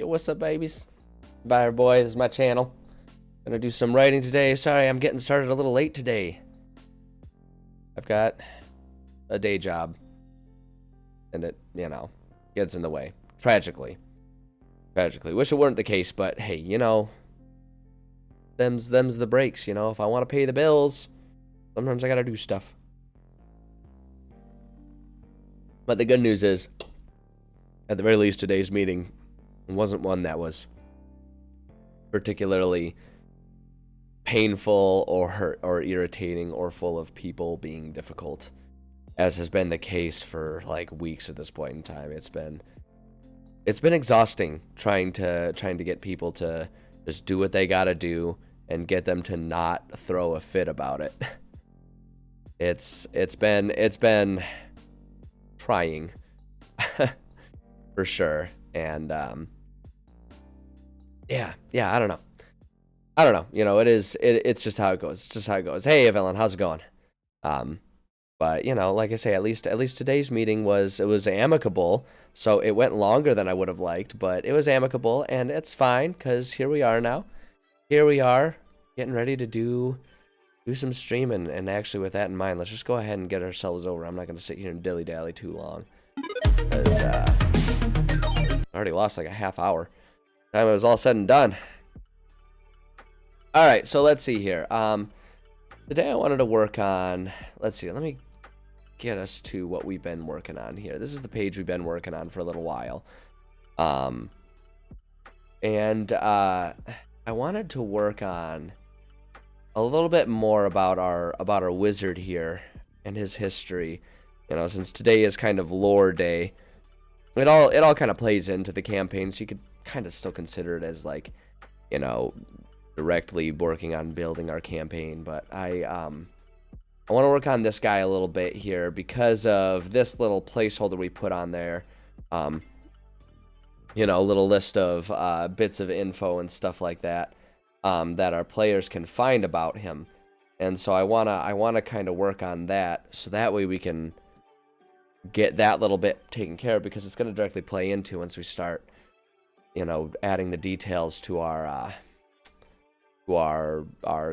Yo, what's up, babies? Bye, boy. This is my channel. Gonna do some writing today. Sorry, I'm getting started a little late today. I've got a day job, and it, gets in the way. Tragically. Wish it weren't the case, but hey, them's the breaks, If I want to pay the bills, sometimes I gotta do stuff. But the good news is, at the very least, today's meeting wasn't one that was particularly painful or hurt or irritating or full of people being difficult, as has been the case for like weeks at this point in time. It's been exhausting trying to get people to just do what they gotta do and get them to not throw a fit about it. It's been trying for sure. And yeah, I don't know. It's just how it goes. Hey, Evelyn, how's it going? But like I say, at least today's meeting was amicable. So it went longer than I would have liked, but it was amicable, and it's fine because here we are now. Here we are, getting ready to do some streaming. And actually, with that in mind, let's just go ahead and get ourselves over. I'm not going to sit here and dilly-dally too long, because I already lost like a half hour. Time it was all said and done. All right, so let's see here. Today I wanted to work on. Let's see. Let me get us to what we've been working on here. This is the page we've been working on for a little while. And I wanted to work on a little bit more about our wizard here and his history. Since today is kind of lore day, it all kind of plays into the campaign, so you could kind of still consider it as like, directly working on building our campaign. But I want to work on this guy a little bit here because of this little placeholder we put on there. A little list of bits of info and stuff like that that our players can find about him. And so I wanna kind of work on that, so that way we can get that little bit taken care of, because it's going to directly play into once we start, adding the details to our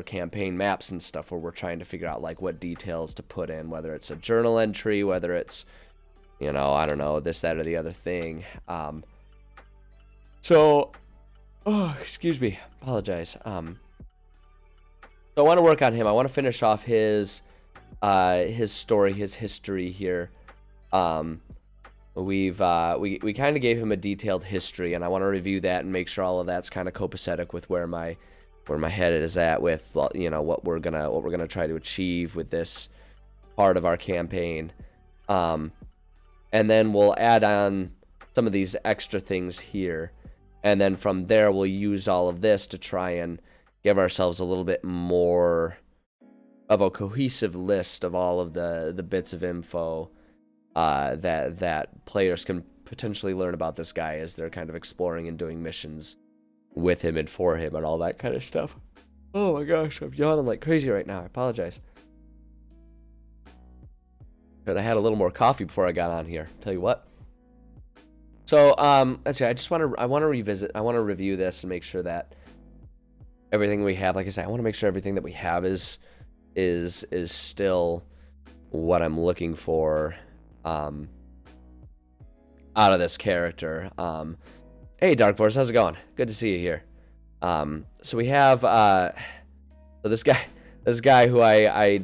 campaign maps and stuff, where we're trying to figure out like what details to put in, whether it's a journal entry, whether it's, I don't know, this, that, or the other thing. Excuse me, apologize. So I want to work on him. I want to finish off his story, his history here. We kind of gave him a detailed history, and I want to review that and make sure all of that's kind of copacetic with where my head is at with, what we're gonna try to achieve with this part of our campaign. And then we'll add on some of these extra things here, and then from there we'll use all of this to try and give ourselves a little bit more of a cohesive list of all of the bits of info that players can potentially learn about this guy as they're kind of exploring and doing missions with him and for him and all that kind of stuff. Oh my gosh, I'm yawning like crazy right now. I apologize. But I had a little more coffee before I got on here. Tell you what. So let's see. I want to review this and make sure that everything we have, like I said, I want to make sure everything that we have is still what I'm looking for out of this character. Hey, Dark Force, how's it going? Good to see you here. So we have so this guy who I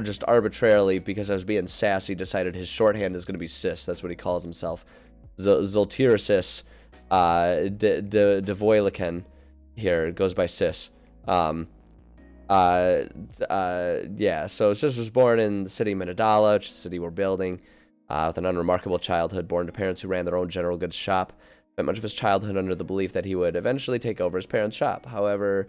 just arbitrarily, because I was being sassy, decided his shorthand is going to be Sis. That's what he calls himself. Zoltirasis Devoilican here goes by Sis. Yeah, so Sis was born in the city of Minadala, which is the city we're building, with an unremarkable childhood, born to parents who ran their own general goods shop. Spent much of his childhood under the belief that he would eventually take over his parents' shop. However,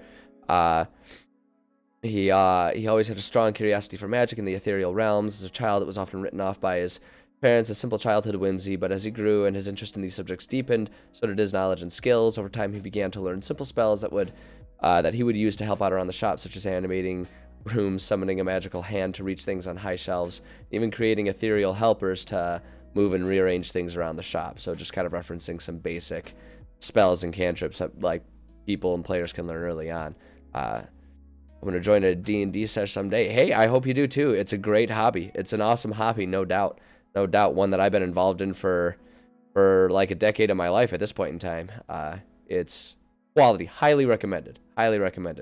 he always had a strong curiosity for magic in the ethereal realms. As a child, it was often written off by his parents as simple childhood whimsy, but as he grew and his interest in these subjects deepened, so did his knowledge and skills. Over time, he began to learn simple spells that he would use to help out around the shop, such as animating rooms, summoning a magical hand to reach things on high shelves, even creating ethereal helpers to move and rearrange things around the shop. So just kind of referencing some basic spells and cantrips that like people and players can learn early on. I'm going to join a D&D session someday. Hey, I hope you do too. It's a great hobby. It's an awesome hobby, no doubt. No doubt, one that I've been involved in for like a decade of my life at this point in time. It's quality, highly recommended,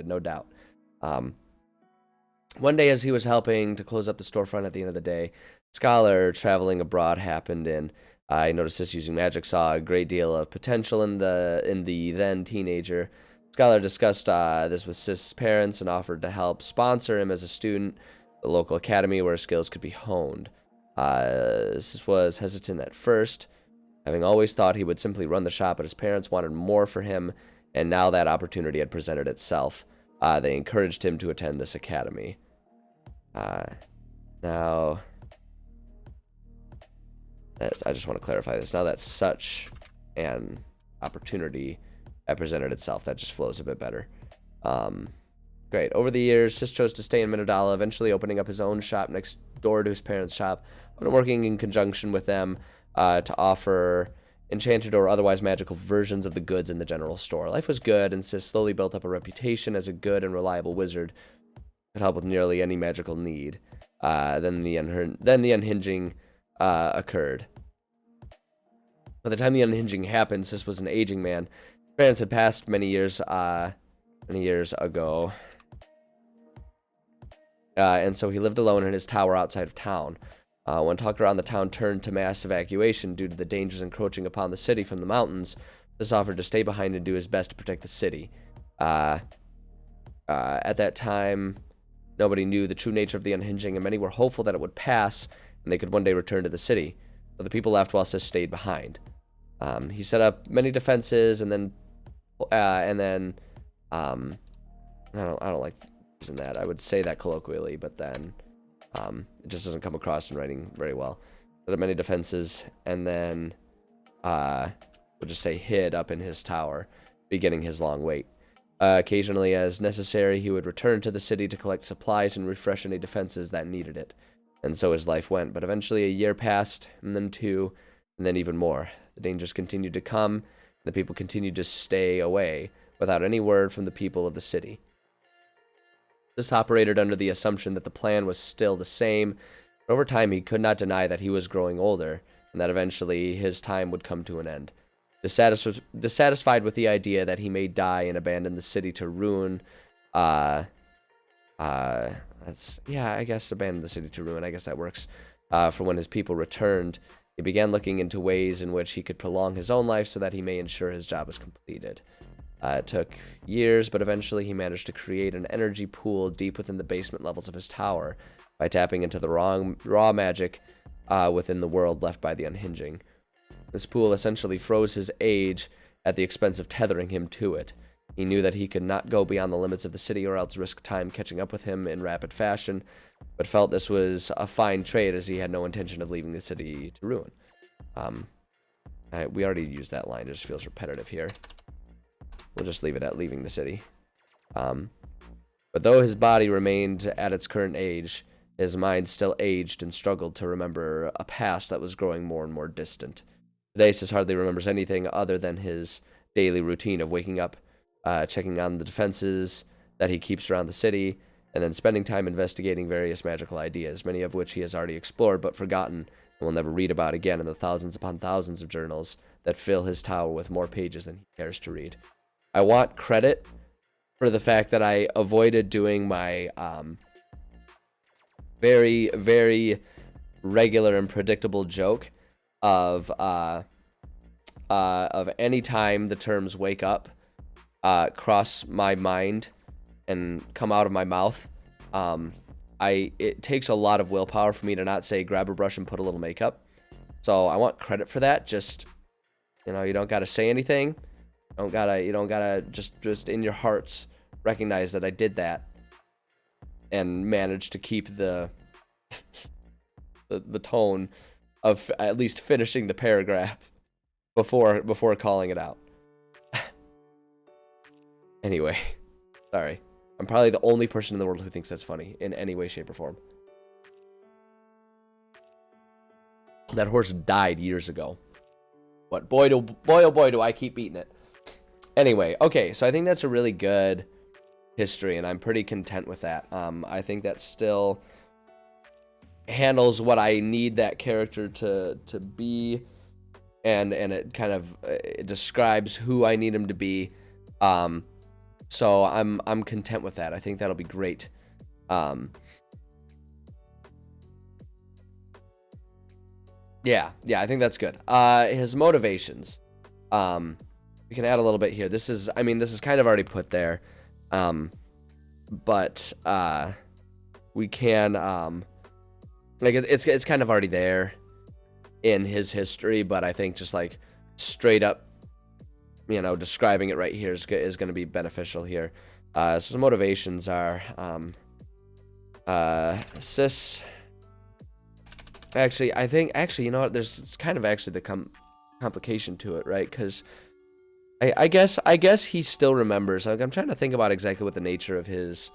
no doubt. One day as he was helping to close up the storefront at the end of the day, Scholar traveling abroad happened in. I noticed this using magic, saw a great deal of potential in the then teenager. Scholar discussed this with Sis's parents and offered to help sponsor him as a student at the local academy where his skills could be honed. Sis was hesitant at first, having always thought he would simply run the shop, but his parents wanted more for him, and now that opportunity had presented itself. They encouraged him to attend this academy. Now, I just want to clarify this. Now that such an opportunity had presented itself, that just flows a bit better. Great. Over the years, Sis chose to stay in Minodala, eventually opening up his own shop next door to his parents' shop, but working in conjunction with them to offer enchanted or otherwise magical versions of the goods in the general store. Life was good, and Sis slowly built up a reputation as a good and reliable wizard. Could help with nearly any magical need. Then the unhinging occurred. By the time the unhinging happened, Sis was an aging man. His parents had passed many years ago. And so he lived alone in his tower outside of town. When talk around the town turned to mass evacuation due to the dangers encroaching upon the city from the mountains, Sis offered to stay behind and do his best to protect the city. At that time, nobody knew the true nature of the unhinging, and many were hopeful that it would pass and they could one day return to the city. But the people left while Sis stayed behind. He set up many defenses, and then I don't like using that. I would say that colloquially, but then it just doesn't come across in writing very well. Set up many defenses, and then we'll just say hid up in his tower, beginning his long wait. Occasionally, as necessary, he would return to the city to collect supplies and refresh any defenses that needed it. And so his life went. But eventually a year passed, and then 2, and then even more. The dangers continued to come, and the people continued to stay away, without any word from the people of the city. This operated under the assumption that the plan was still the same, but over time he could not deny that he was growing older, and that eventually his time would come to an end. Dissatisfied with the idea that he may die and abandon the city to ruin, I guess abandon the city to ruin, I guess that works, for when his people returned, he began looking into ways in which he could prolong his own life so that he may ensure his job was completed. It took years, but eventually he managed to create an energy pool deep within the basement levels of his tower by tapping into the raw magic within the world left by the unhinging. This pool essentially froze his age at the expense of tethering him to it. He knew that he could not go beyond the limits of the city or else risk time catching up with him in rapid fashion, but felt this was a fine trade as he had no intention of leaving the city to ruin. We already used that line, it just feels repetitive here. We'll just leave it at leaving the city. But though his body remained at its current age, his mind still aged and struggled to remember a past that was growing more and more distant. Today, Sis hardly remembers anything other than his daily routine of waking up, checking on the defenses that he keeps around the city, and then spending time investigating various magical ideas, many of which he has already explored but forgotten and will never read about again in the thousands upon thousands of journals that fill his tower with more pages than he cares to read. I want credit for the fact that I avoided doing my very, very regular and predictable joke of any time the terms wake up cross my mind and come out of my mouth. It takes a lot of willpower for me to not say grab a brush and put a little makeup. So I want credit for that. Just, you don't got to say anything. You don't gotta just in your hearts recognize that I did that and managed to keep the tone of at least finishing the paragraph before calling it out. Anyway, sorry. I'm probably the only person in the world who thinks that's funny in any way, shape, or form. That horse died years ago. But boy, oh boy, do I keep beating it. Anyway, okay, so I think that's a really good history, and I'm pretty content with that. I think that still handles what I need that character to be, and it kind of it describes who I need him to be. So I'm content with that. I think that'll be great. Yeah, I think that's good. His motivations. We can add a little bit here. This is kind of already put there. But we can like it's kind of already there in his history, but I think just like straight up, describing it right here is going to be beneficial here. So his motivations are cis. Actually, I think you know what? There's kind of actually the complication to it, right? Because I guess he still remembers. Like, I'm trying to think about exactly what the nature of his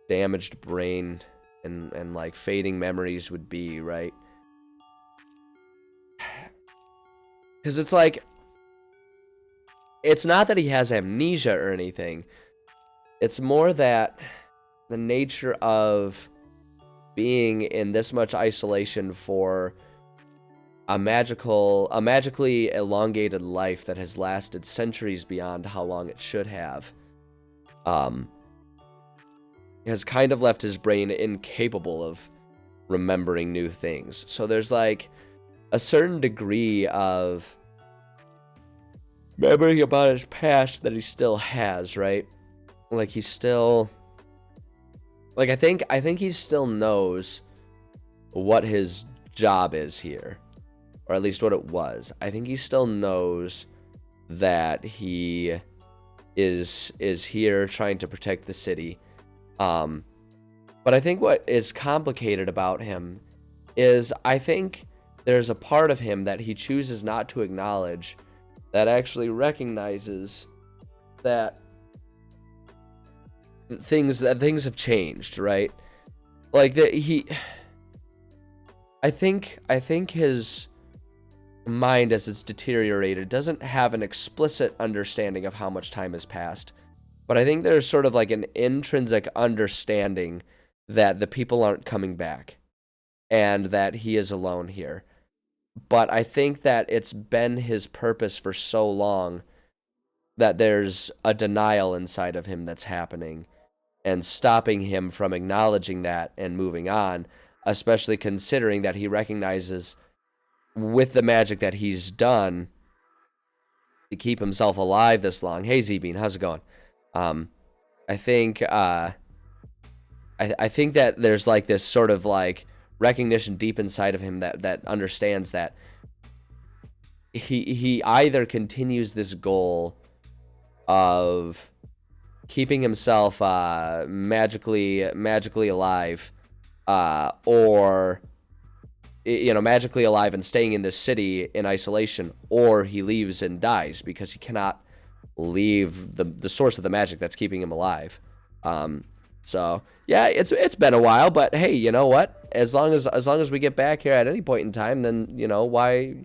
damaged brain and like fading memories would be, right? Because it's like, it's not that he has amnesia or anything. It's more that the nature of being in this much isolation for a magically elongated life that has lasted centuries beyond how long it should have, has kind of left his brain incapable of remembering new things. So there's like a certain degree of memory about his past that he still has, right? Like he's still, like I think he still knows what his job is here, or at least what it was. I think he still knows that he is here trying to protect the city. But I think what is complicated about him is I think there's a part of him that he chooses not to acknowledge that actually recognizes that things have changed, right? Like I think his mind, as it's deteriorated, doesn't have an explicit understanding of how much time has passed. But I think there's sort of like an intrinsic understanding that the people aren't coming back and that he is alone here. But I think that it's been his purpose for so long that there's a denial inside of him that's happening and stopping him from acknowledging that and moving on, especially considering that he recognizes with the magic that he's done to keep himself alive this long. Hey, Z-Bean, how's it going? I think I think that there's like this sort of like recognition deep inside of him that understands that he either continues this goal of keeping himself magically alive, or magically alive and staying in this city in isolation, or he leaves and dies because he cannot leave the source of the magic that's keeping him alive. So yeah, it's been a while, but hey, you know what? As long as we get back here at any point in time, then why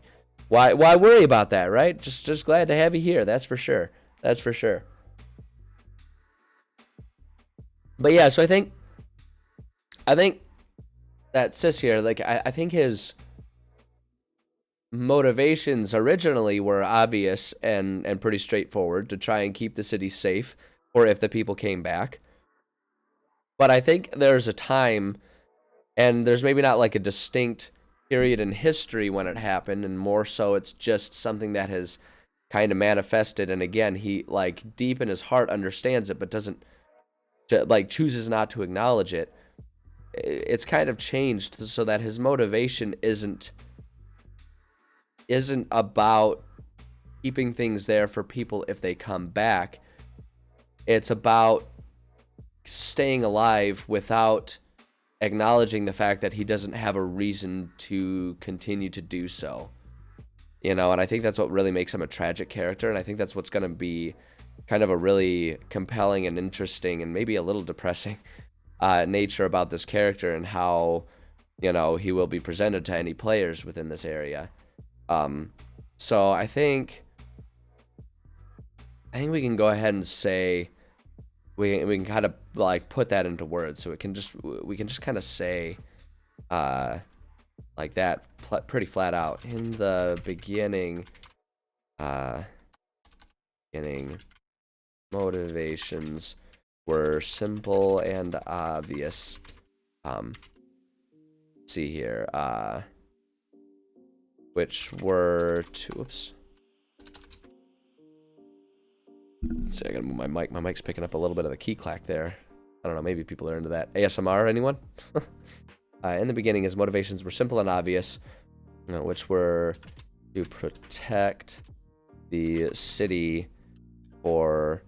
worry about that, right? Just glad to have you here. That's for sure. But yeah, so I think that Sis here, like I think his motivations originally were obvious and pretty straightforward, to try and keep the city safe, or if the people came back. But I think there's a time, and there's maybe not like a distinct period in history when it happened, and more so it's just something that has kind of manifested, and again, he like deep in his heart understands it, but doesn't, like, chooses not to acknowledge it. It's kind of changed so that his motivation isn't about keeping things there for people if they come back. It's about staying alive without acknowledging the fact that he doesn't have a reason to continue to do so. And I think that's what really makes him a tragic character, and I think that's what's going to be kind of a really compelling and interesting and maybe a little depressing nature about this character, and how he will be presented to any players within this area. So I think I think we can go ahead and say we can kind of like put that into words, so we can just kind of say like that pretty flat out. In the beginning, beginning motivations were simple and obvious. Let's see here, which were to, oops. Let's see, I gotta move my mic. My mic's picking up a little bit of the key clack there. I don't know, maybe people are into that. ASMR, anyone? In the beginning, his motivations were simple and obvious, which were to protect the city for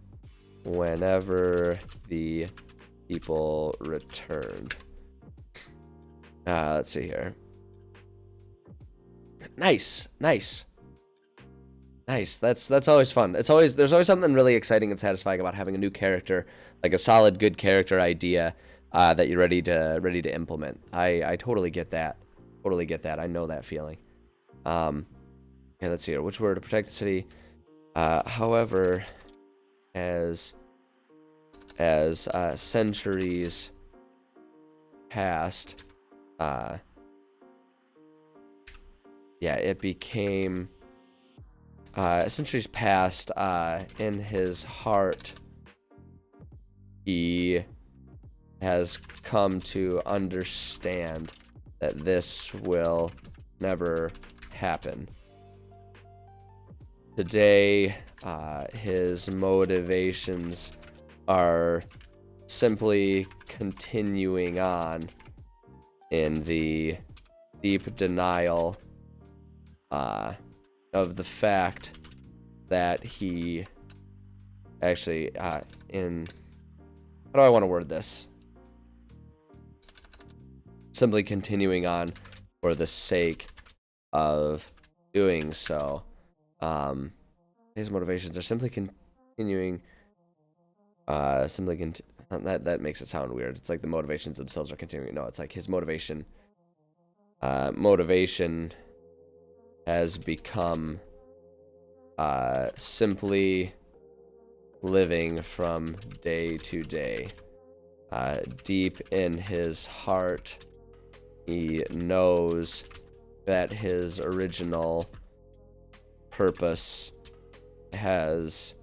whenever the people returned. Let's see here. Nice. That's always fun. There's always something really exciting and satisfying about having a new character, like a solid, good character idea that you're ready to implement. I totally get that. I know that feeling. Okay, let's see here. Which were to protect the city. However, as centuries passed, it became centuries passed. In his heart, he has come to understand that this will never happen. Today, his motivations are simply continuing on in the deep denial of the fact that he actually how do I want to word this? Simply continuing on for the sake of doing so. His motivations are simply continuing. That makes it sound weird. It's like the motivations themselves are continuing. No, it's like his motivation has become simply living from day to day. Deep in his heart, he knows that his original purpose has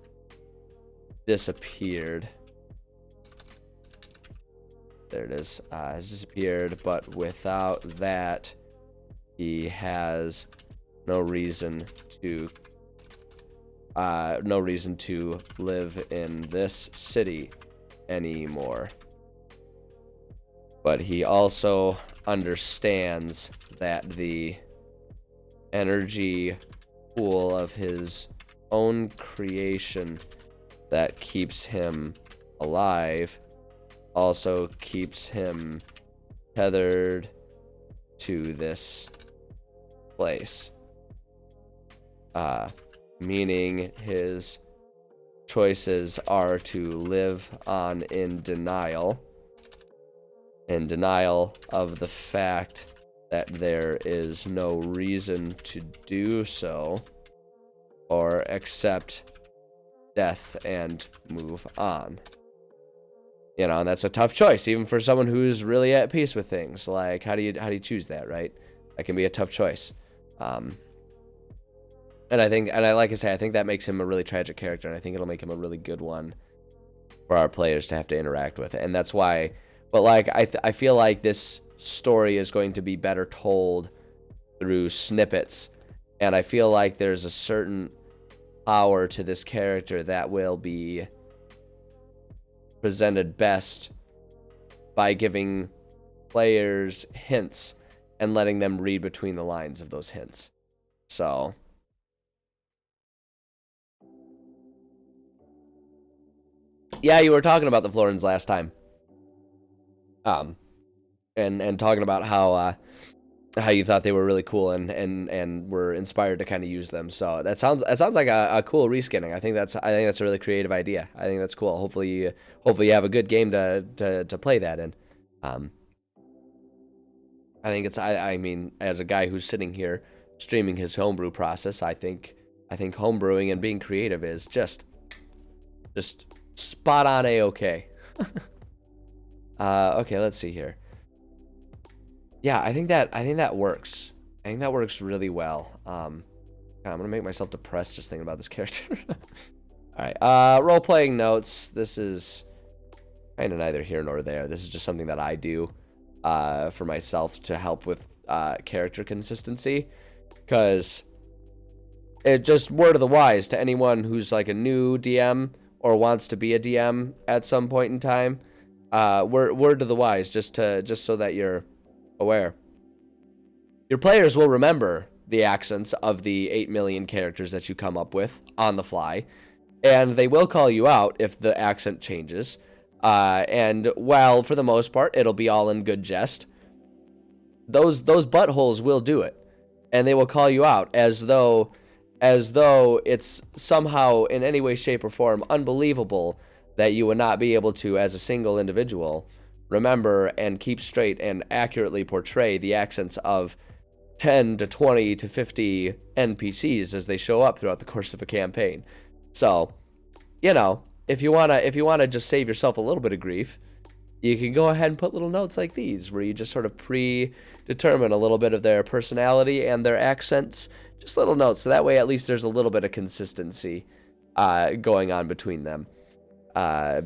disappeared. There it is. Has disappeared, but without that, he has no reason to live in this city anymore. But he also understands that the energy pool of his own creation that keeps him alive also keeps him tethered to this place. Meaning his choices are to live on in denial of the fact that there is no reason to do so, or accept death and move on. And that's a tough choice, even for someone who's really at peace with things. Like, how do you choose that, right? That can be a tough choice. And I think that makes him a really tragic character, and I think it'll make him a really good one for our players to have to interact with. And that's why, but like, I feel like this story is going to be better told through snippets, and I feel like there's a certain power to this character that will be presented best by giving players hints and letting them read between the lines of those hints. So yeah, you were talking about the Florins last time. And talking about how you thought they were really cool and were inspired to kind of use them. So that sounds like a cool reskinning. I think that's a really creative idea. I think that's cool. Hopefully you have a good game to play that in. I think I mean, as a guy who's sitting here streaming his homebrew process, I think homebrewing and being creative is just Just spot on A-okay. Okay, let's see here. Yeah, I think that works. I think that works really well. I'm gonna make myself depressed just thinking about this character. All right, role-playing notes. This is kind of neither here nor there. This is just something that I do for myself to help with character consistency, because it just word of the wise to anyone who's like a new DM or wants to be a DM at some point in time. Word to the wise, just so that you're aware. Your players will remember the accents of the 8 million characters that you come up with on the fly, and they will call you out if the accent changes. And while for the most part it'll be all in good jest, those buttholes will do it, and they will call you out as though it's somehow in any way, shape, or form unbelievable that you would not be able to, as a single individual, remember and keep straight and accurately portray the accents of 10 to 20 to 50 NPCs as they show up throughout the course of a campaign. So, you know, if you wanna just save yourself a little bit of grief, you can go ahead and put little notes like these where you just sort of predetermine a little bit of their personality and their accents. Just little notes, so that way at least there's a little bit of consistency going on between them.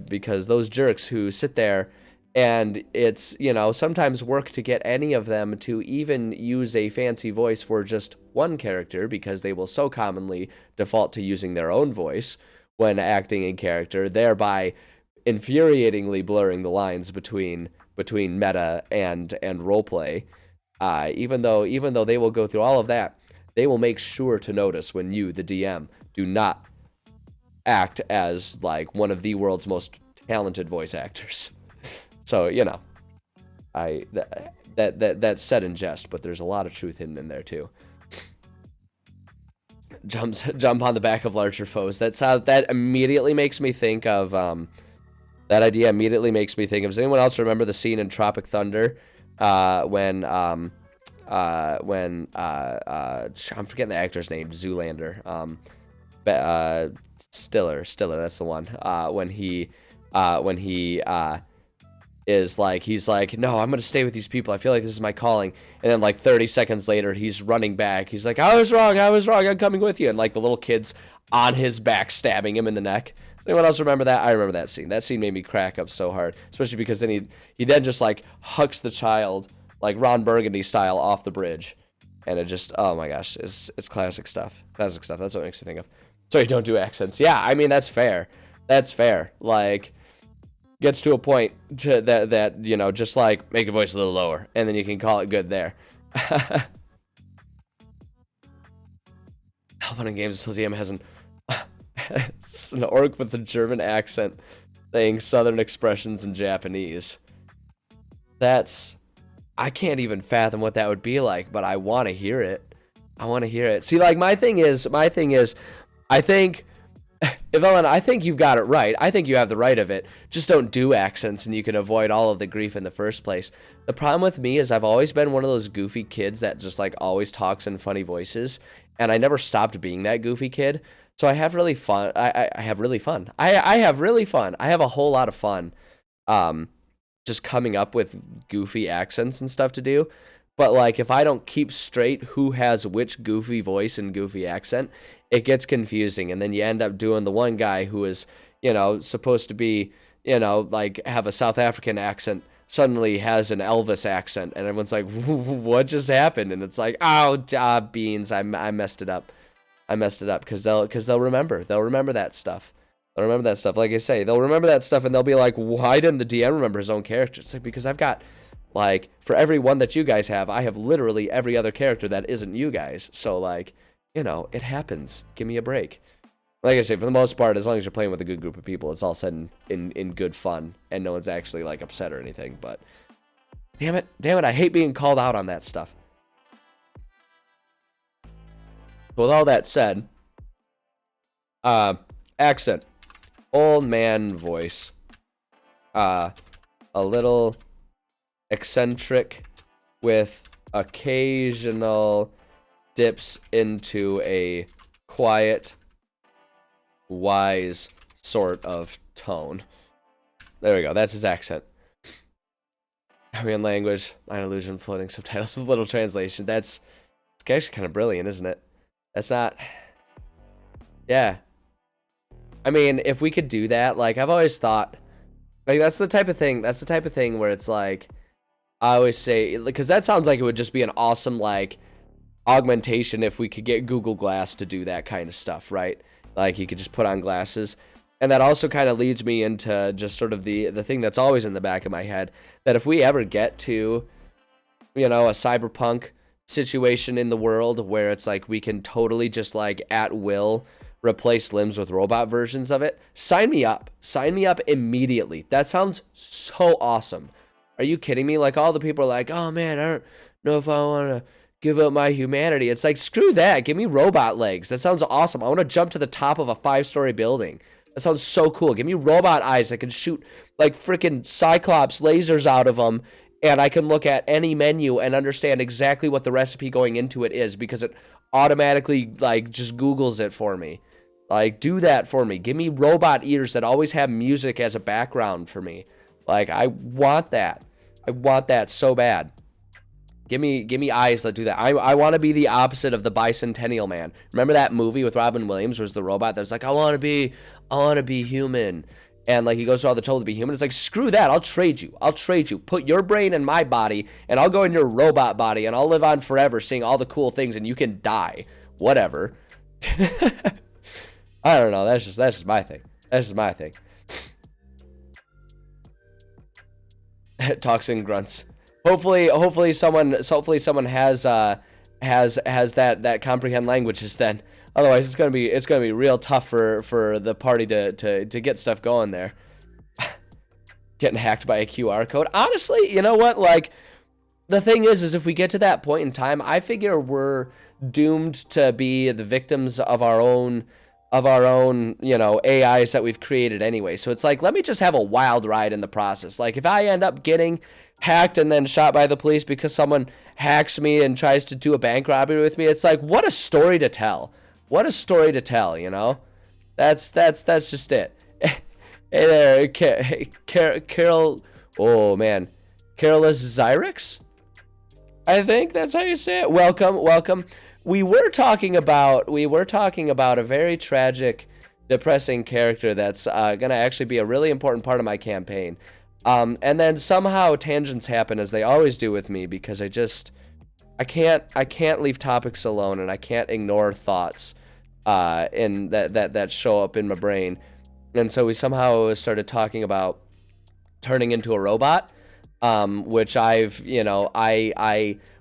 Because those jerks who sit there and it's, you know, sometimes work to get any of them to even use a fancy voice for just one character, because they will so commonly default to using their own voice when acting in character, thereby infuriatingly blurring the lines between meta and roleplay. Even though they will go through all of that, they will make sure to notice when you, the DM, do not act as like one of the world's most talented voice actors. So, you know, that's said in jest, but there's a lot of truth hidden in there too. Jump on the back of larger foes. That immediately makes me think of that idea immediately makes me think of, does anyone else remember the scene in Tropic Thunder when I'm forgetting the actor's name, Zoolander, Stiller, that's the one, when he is like, he's like, no, I'm gonna stay with these people, I feel like this is my calling, and then like 30 seconds later he's running back, he's like, I was wrong, I'm coming with you, and like the little kid's on his back stabbing him in the neck. Anyone else remember that? I remember that scene. That scene made me crack up so hard, especially because then he then just like hucks the child like Ron Burgundy style off the bridge, and it just, oh my gosh, it's classic stuff. That's what it makes me think of. Sorry, don't do accents. Yeah, I mean, that's fair. Like, gets to a point that you know, just like make your voice a little lower, and then you can call it good there. How fun in games until DM has an orc with a German accent saying southern expressions in Japanese. I can't even fathom what that would be like, but I want to hear it. See, like, my thing is, I think, Evelyn, I think you've got it right. I think you have the right of it. Just don't do accents and you can avoid all of the grief in the first place. The problem with me is I've always been one of those goofy kids that just like always talks in funny voices, and I never stopped being that goofy kid. So I have really fun. I have really fun. I have really fun. I have a whole lot of fun just coming up with goofy accents and stuff to do. But like, if I don't keep straight who has which goofy voice and goofy accent, it gets confusing, and then you end up doing the one guy who is, you know, supposed to be, you know, like have a South African accent suddenly has an Elvis accent, and everyone's like, what just happened? And it's like, oh, beans, I messed it up. Because they'll remember that stuff. Like I say, they'll remember that stuff, and they'll be like, why didn't the DM remember his own character? It's like, because I've got, like, for every one that you guys have, I have literally every other character that isn't you guys. So, like, you know, it happens. Give me a break. Like I say, for the most part, as long as you're playing with a good group of people, it's all said in good fun, and no one's actually, like, upset or anything. But, damn it, I hate being called out on that stuff. With all that said, accent, old man voice, a little eccentric with occasional dips into a quiet, wise sort of tone. There we go. That's his accent. Korean language, line illusion, floating subtitles with little translation. That's actually kind of brilliant, isn't it? That's not... Yeah. I mean, if we could do that, like, I've always thought... Like, that's the type of thing where it's like... I always say... Because that sounds like it would just be an awesome, like, augmentation if we could get Google Glass to do that kind of stuff, right? Like, you could just put on glasses. And that also kind of leads me into just sort of the thing that's always in the back of my head, that if we ever get to, you know, a cyberpunk situation in the world where it's like we can totally just like at will replace limbs with robot versions of it, sign me up. Sign me up immediately. That sounds so awesome. Are you kidding me? Like, all the people are like, oh man, I don't know if I want to give up my humanity. It's like, screw that. Give me robot legs. That sounds awesome. I want to jump to the top of a 5-story building. That sounds so cool. Give me robot eyes that can shoot like freaking Cyclops lasers out of them, and I can look at any menu and understand exactly what the recipe going into it is because it automatically like just Googles it for me. Like, do that for me. Give me robot ears that always have music as a background for me. Like, I want that. I want that so bad. Give me eyes that do that. I want to be the opposite of the Bicentennial Man. Remember that movie with Robin Williams, where it was the robot that was like, I want to be human. And like he goes through all the trouble to be human. It's like, screw that. I'll trade you. Put your brain in my body, and I'll go in your robot body, and I'll live on forever seeing all the cool things, and you can die. Whatever. I don't know. That's just my thing. Toxin grunts. Hopefully someone has that comprehend languages then. Otherwise it's gonna be real tough for the party to get stuff going there. Getting hacked by a QR code. Honestly, you know what? Like, the thing is if we get to that point in time, I figure we're doomed to be the victims of our own, you know, AIs that we've created anyway. So it's like, let me just have a wild ride in the process. Like, if I end up getting hacked and then shot by the police because someone hacks me and tries to do a bank robbery with me, it's like, what a story to tell. You know? That's just it. Hey there, Carol. Oh man, Carolus Zyrex, I think that's how you say it. Welcome. We were talking about a very tragic, depressing character that's gonna actually be a really important part of my campaign. And then somehow tangents happen, as they always do with me, because I can't leave topics alone, and I can't ignore thoughts in that show up in my brain. And so we somehow started talking about turning into a robot, which I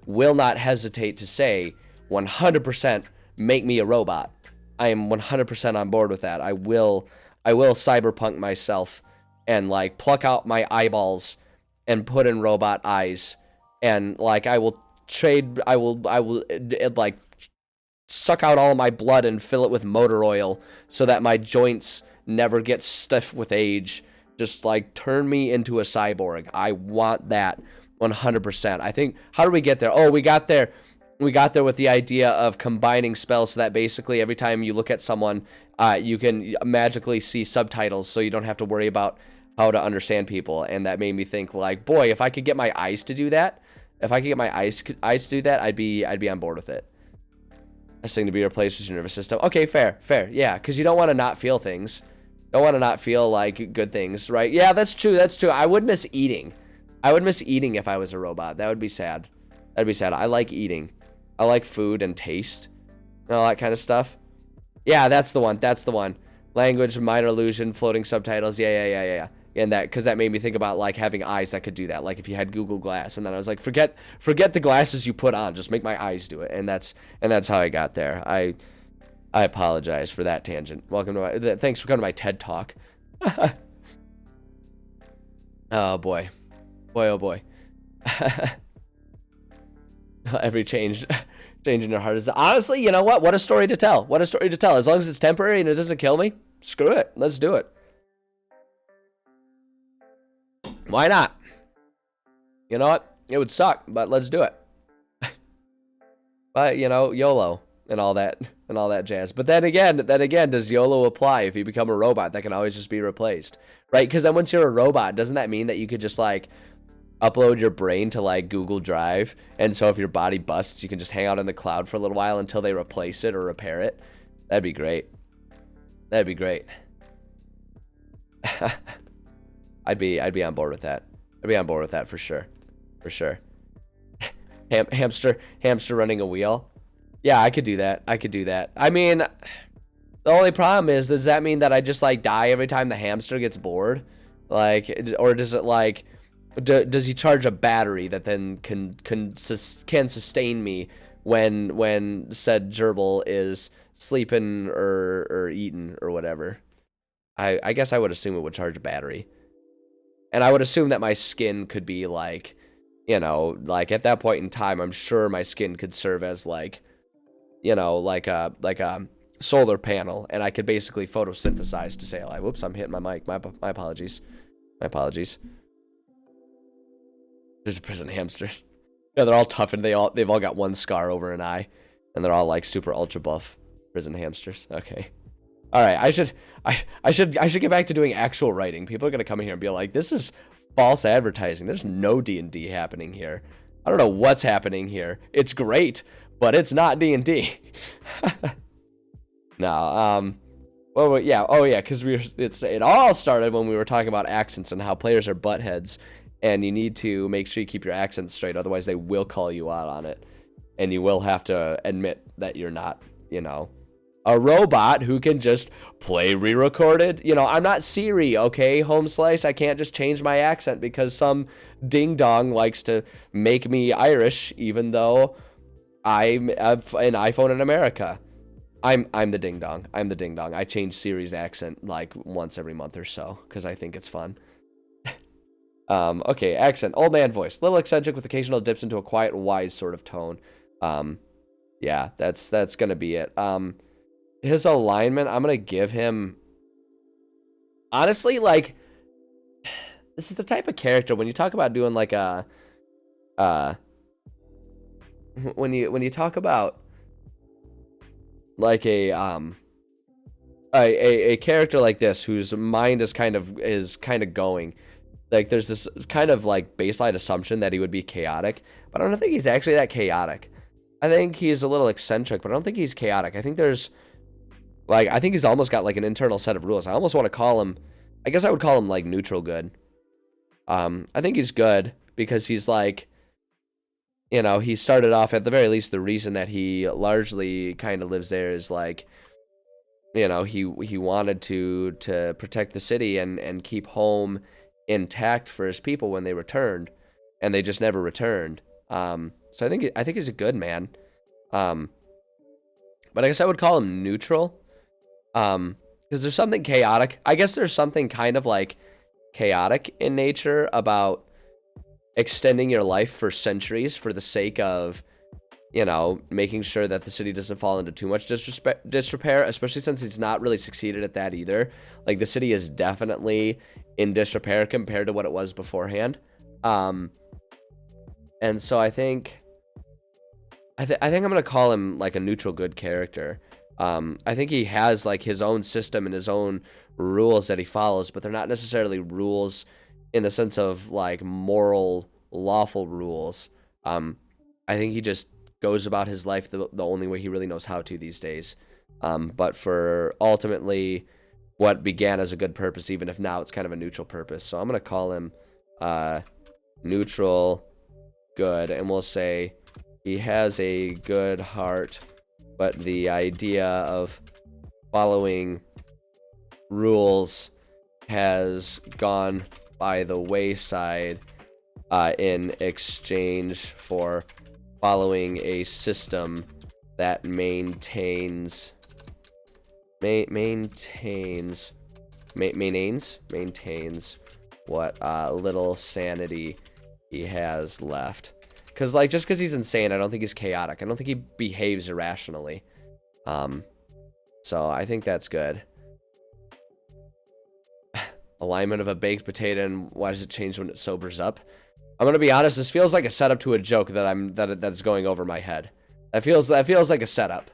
will not hesitate to say 100% make me a robot. I am 100% on board with that. I will cyberpunk myself and like pluck out my eyeballs and put in robot eyes, and like I will like suck out all of my blood and fill it with motor oil so that my joints never get stiff with age. Just like turn me into a cyborg. I want that 100%. I think, how do we get there? Oh, we got there with the idea of combining spells so that basically every time you look at someone, you can magically see subtitles, so you don't have to worry about how to understand people. And that made me think, like, boy, if I could get my eyes to do that, I'd be on board with it. Best thing to be replaced with your nervous system. Okay, fair. Yeah, because you don't want to not feel things. Don't want to not feel like good things, right? Yeah, that's true. I would miss eating. If I was a robot. That would be sad. I like eating. I like food and taste and all that kind of stuff. Yeah, that's the one. Language, minor illusion, floating subtitles. Yeah. And that, because that made me think about like having eyes that could do that. Like if you had Google Glass, and then I was like, forget the glasses you put on, just make my eyes do it. And that's how I got there. I apologize for that tangent. Thanks for coming to my TED Talk. Oh boy. Every change in your heart is, honestly, you know what a story to tell. As long as it's temporary and it doesn't kill me, screw it, let's do it. Why not? You know what, it would suck, but let's do it. But you know, YOLO. and all that jazz. But then again, does YOLO apply? If you become a robot, that can always just be replaced, right? Because then once you're a robot, doesn't that mean that you could just like upload your brain to like Google Drive, and so if your body busts, you can just hang out in the cloud for a little while until they replace it or repair it? That'd be great. That'd be great. I'd be on board with that. I'd be on board with that for sure. For sure. Hamster running a wheel. Yeah, I could do that. I mean, the only problem is, does that mean that I just like die every time the hamster gets bored? Like, or does it like, does he charge a battery that then can sustain me when said gerbil is sleeping or eating or whatever? I guess I would assume it would charge a battery. And I would assume that my skin could be like, you know, like at that point in time, I'm sure my skin could serve as like, you know, like a solar panel, and I could basically photosynthesize to say, like, whoops, I'm hitting my mic. My apologies. My apologies. There's a prison hamsters. Yeah, they're all tough, and they've all got one scar over an eye, and they're all like super ultra buff prison hamsters. Okay. All right, I should get back to doing actual writing. People are gonna come in here and be like, "This is false advertising. There's no D&D happening here. I don't know what's happening here. It's great, but it's not D&D." No, well, yeah, oh yeah, because it all started when we were talking about accents and how players are buttheads, and you need to make sure you keep your accents straight, otherwise they will call you out on it, and you will have to admit that you're not, you know, a robot who can just play re-recorded. You know, I'm not Siri, okay, Home Slice. I can't just change my accent because some ding-dong likes to make me Irish, even though I'm an iPhone in America. I'm the ding-dong. I'm the ding-dong. I change Siri's accent like once every month or so because I think it's fun. Okay, accent. Old man voice. Little eccentric with occasional dips into a quiet, wise sort of tone. Yeah, that's going to be it. His alignment, I'm going to give him, honestly, like, this is the type of character, when you talk about doing like a, when you talk about like a character like this, whose mind is kind of going, like, there's this kind of like baseline assumption that he would be chaotic, but I don't think he's actually that chaotic. I think he's a little eccentric, but I don't think he's chaotic. I think there's, like, I think he's almost got like an internal set of rules. I almost want to call him, I guess I would call him like neutral good. I think he's good because he's like, you know, he started off, at the very least, the reason that he largely kind of lives there is like, you know, he wanted to protect the city and keep home intact for his people when they returned, and they just never returned. So I think he's a good man. But I guess I would call him neutral. Because there's something chaotic. I guess there's something kind of like chaotic in nature about extending your life for centuries for the sake of, you know, making sure that the city doesn't fall into too much disrepair, especially since he's not really succeeded at that either. Like, the city is definitely in disrepair compared to what it was beforehand. And so I think I'm going to call him like a neutral good character. I think he has like his own system and his own rules that he follows, but they're not necessarily rules in the sense of like moral, lawful rules. I think he just goes about his life the only way he really knows how to these days. But for ultimately what began as a good purpose, even if now it's kind of a neutral purpose. So I'm going to call him neutral good, and we'll say he has a good heart, but the idea of following rules has gone by the wayside in exchange for following a system that maintains what little sanity he has left. Because, like, just because he's insane, I don't think he's chaotic. I don't think he behaves irrationally. So I think that's good. Alignment of a baked potato, and why does it change when it sobers up? I'm gonna be honest. This feels like a setup to a joke that's going over my head. That feels like a setup.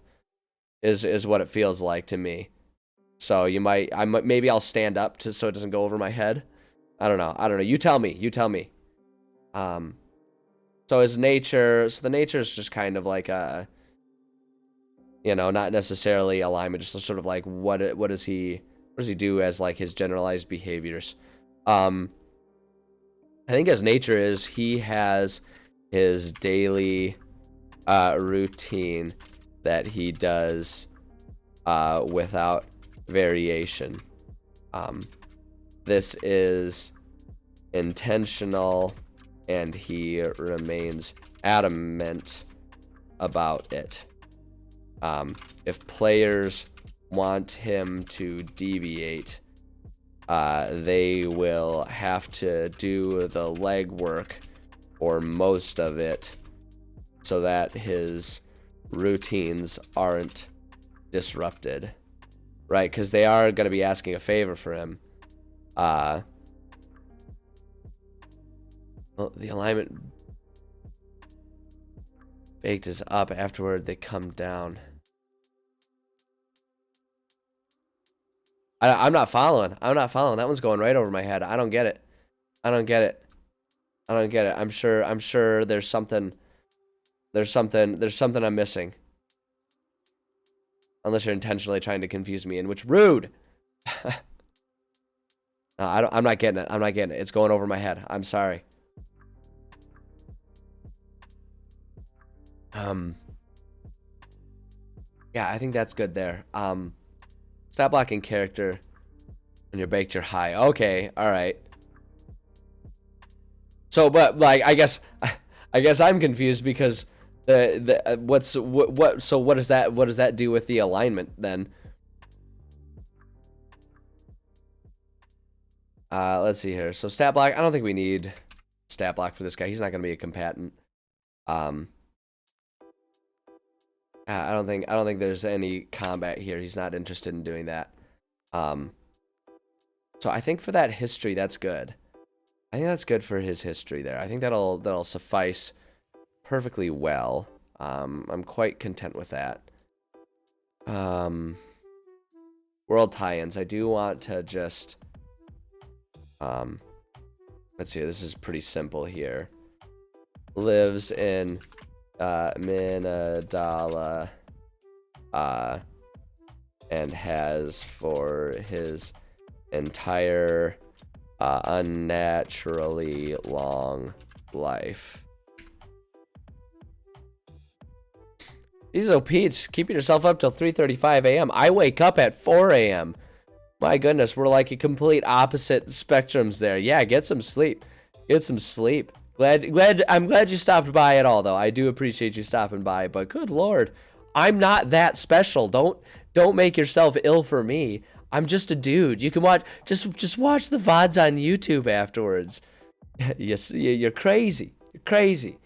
is what it feels like to me. So maybe I'll stand up so it doesn't go over my head. I don't know. You tell me. So his nature, the nature is just kind of like a, not necessarily alignment, just sort of like what does he do as like his generalized behaviors. I think his nature is he has his daily routine that he does without variation. This is intentional, and he remains adamant about it. If players want him to deviate, they will have to do the legwork or most of it so that his routines aren't disrupted. Right, because they are going to be asking a favor for him. Well, the alignment baked is up. Afterward, they come down. I'm not following. That one's going right over my head. I don't get it. I'm sure there's something I'm missing. Unless you're intentionally trying to confuse me, in which rude. No, I'm not getting it. It's going over my head. I'm sorry. Yeah, I think that's good there. Stop blocking character and you're baked, you're high. Okay, all right. So, but like, I guess I'm confused because what does that do with the alignment then? Let's see here. So stat block, I don't think we need stat block for this guy. He's not going to be a combatant. I don't think there's any combat here. He's not interested in doing that. So I think for that history, that's good. I think that's good for his history there. I think that'll suffice perfectly well. I'm quite content with that. World tie-ins. I do want to just let's see. This is pretty simple here. Lives in Minadala and has for his entire unnaturally long life. Diesel Pete's keeping yourself up till 3:35 a.m. I wake up at 4 a.m. My goodness, we're like a complete opposite spectrums there. Yeah, get some sleep. I'm glad you stopped by at all, though. I do appreciate you stopping by, but good lord, I'm not that special. Don't make yourself ill for me. I'm just a dude. You can watch just watch the VODs on YouTube afterwards. Yes, you're crazy. You're crazy.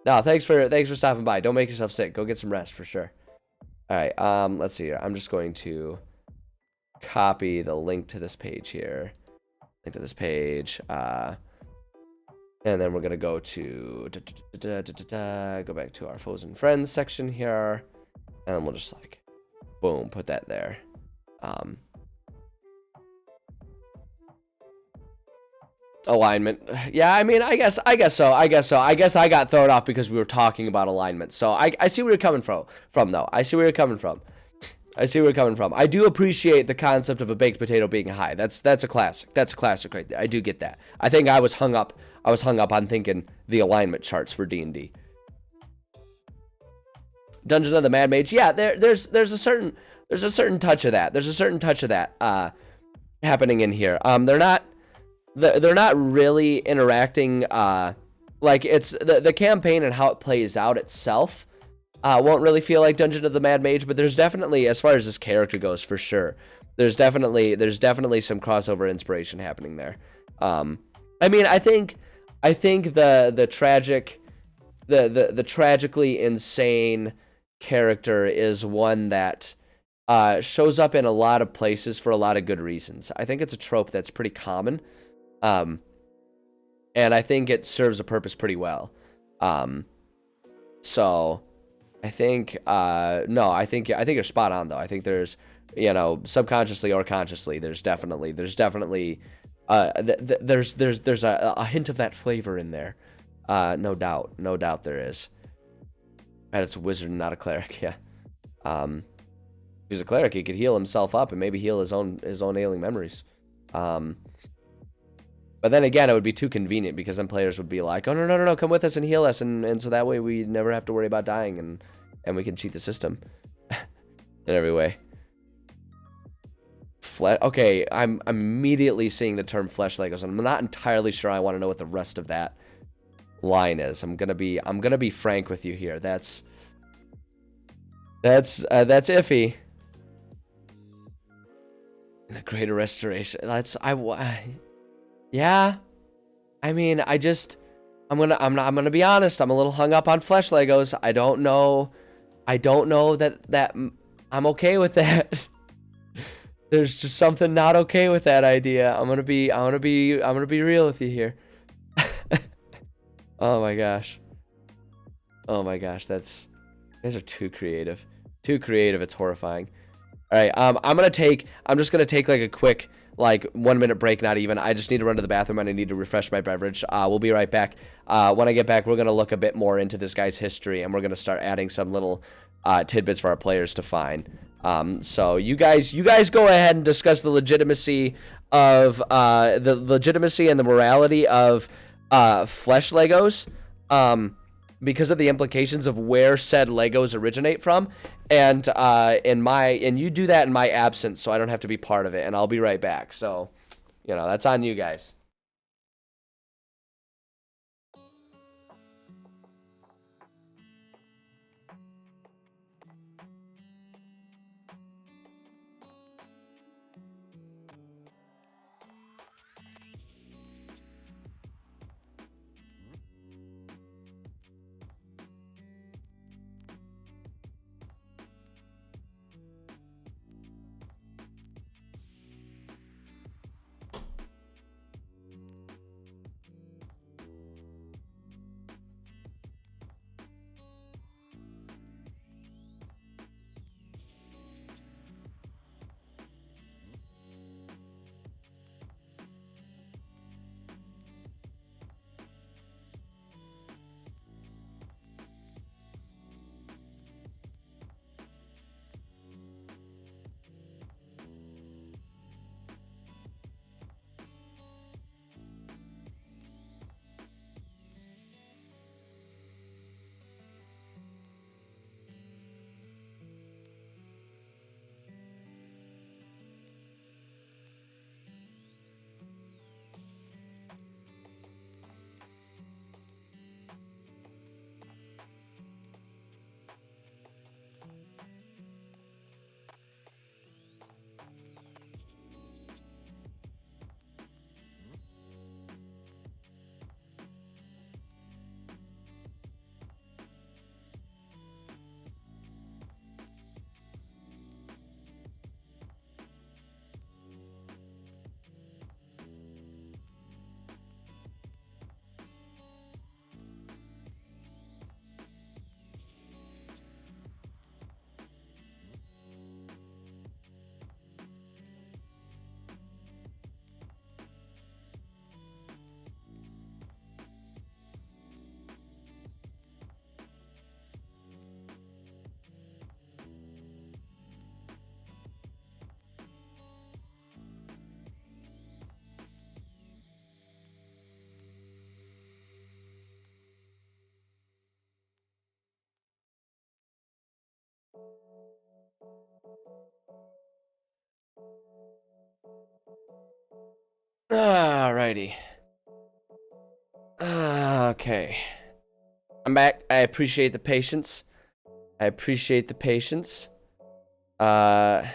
No, thanks for stopping by. Don't make yourself sick. Go get some rest for sure. All right. Let's see here. I'm just going to copy the link to this page here. And then we're gonna go to go back to our foes and friends section here, and we'll just like boom, put that there. Alignment. Yeah, I mean, I guess so. I guess I got thrown off because we were talking about alignment. So I see where you're coming from though. I see where you're coming from. I do appreciate the concept of a baked potato being high. That's a classic. That's a classic right there. I do get that. I think I was hung up on thinking the alignment charts for D&D. Dungeon of the Mad Mage. Yeah, there's a certain touch of that. There's a certain touch of that happening in here. They're not really interacting like it's the campaign and how it plays out itself won't really feel like Dungeon of the Mad Mage, but there's definitely, as far as this character goes, for sure, there's definitely some crossover inspiration happening there. I mean, I think the tragically insane character is one that shows up in a lot of places for a lot of good reasons. I think it's a trope that's pretty common. And I think it serves a purpose pretty well. So I think no, I think you're spot on though. I think there's, you know, subconsciously or consciously, there's definitely there's a hint of that flavor in there. No doubt there is. And it's a wizard, not a cleric. Yeah. If he's a cleric, he could heal himself up and maybe heal his own ailing memories. But then again, it would be too convenient because then players would be like, oh, no, come with us and heal us. And so that way we never have to worry about dying and we can cheat the system in every way. Okay, I'm immediately seeing the term flesh Legos, and I'm not entirely sure I want to know what the rest of that line is. I'm gonna be frank with you here. That's iffy. In a greater restoration. Yeah. I mean, I'm gonna be honest. I'm a little hung up on flesh Legos. I don't know that I'm okay with that. There's just something not okay with that idea. I'm gonna be real with you here. Oh my gosh. You guys are too creative. It's horrifying. All right, I'm just gonna take like a quick 1 minute break, not even. I just need to run to the bathroom and I need to refresh my beverage. We'll be right back. When I get back, we're gonna look a bit more into this guy's history and we're gonna start adding some little tidbits for our players to find. So you guys go ahead and discuss the legitimacy and the morality of flesh Legos, because of the implications of where said Legos originate from, and you do that in my absence, so I don't have to be part of it, and I'll be right back. So, that's on you guys. Alrighty. Okay. I'm back. I appreciate the patience. Okay.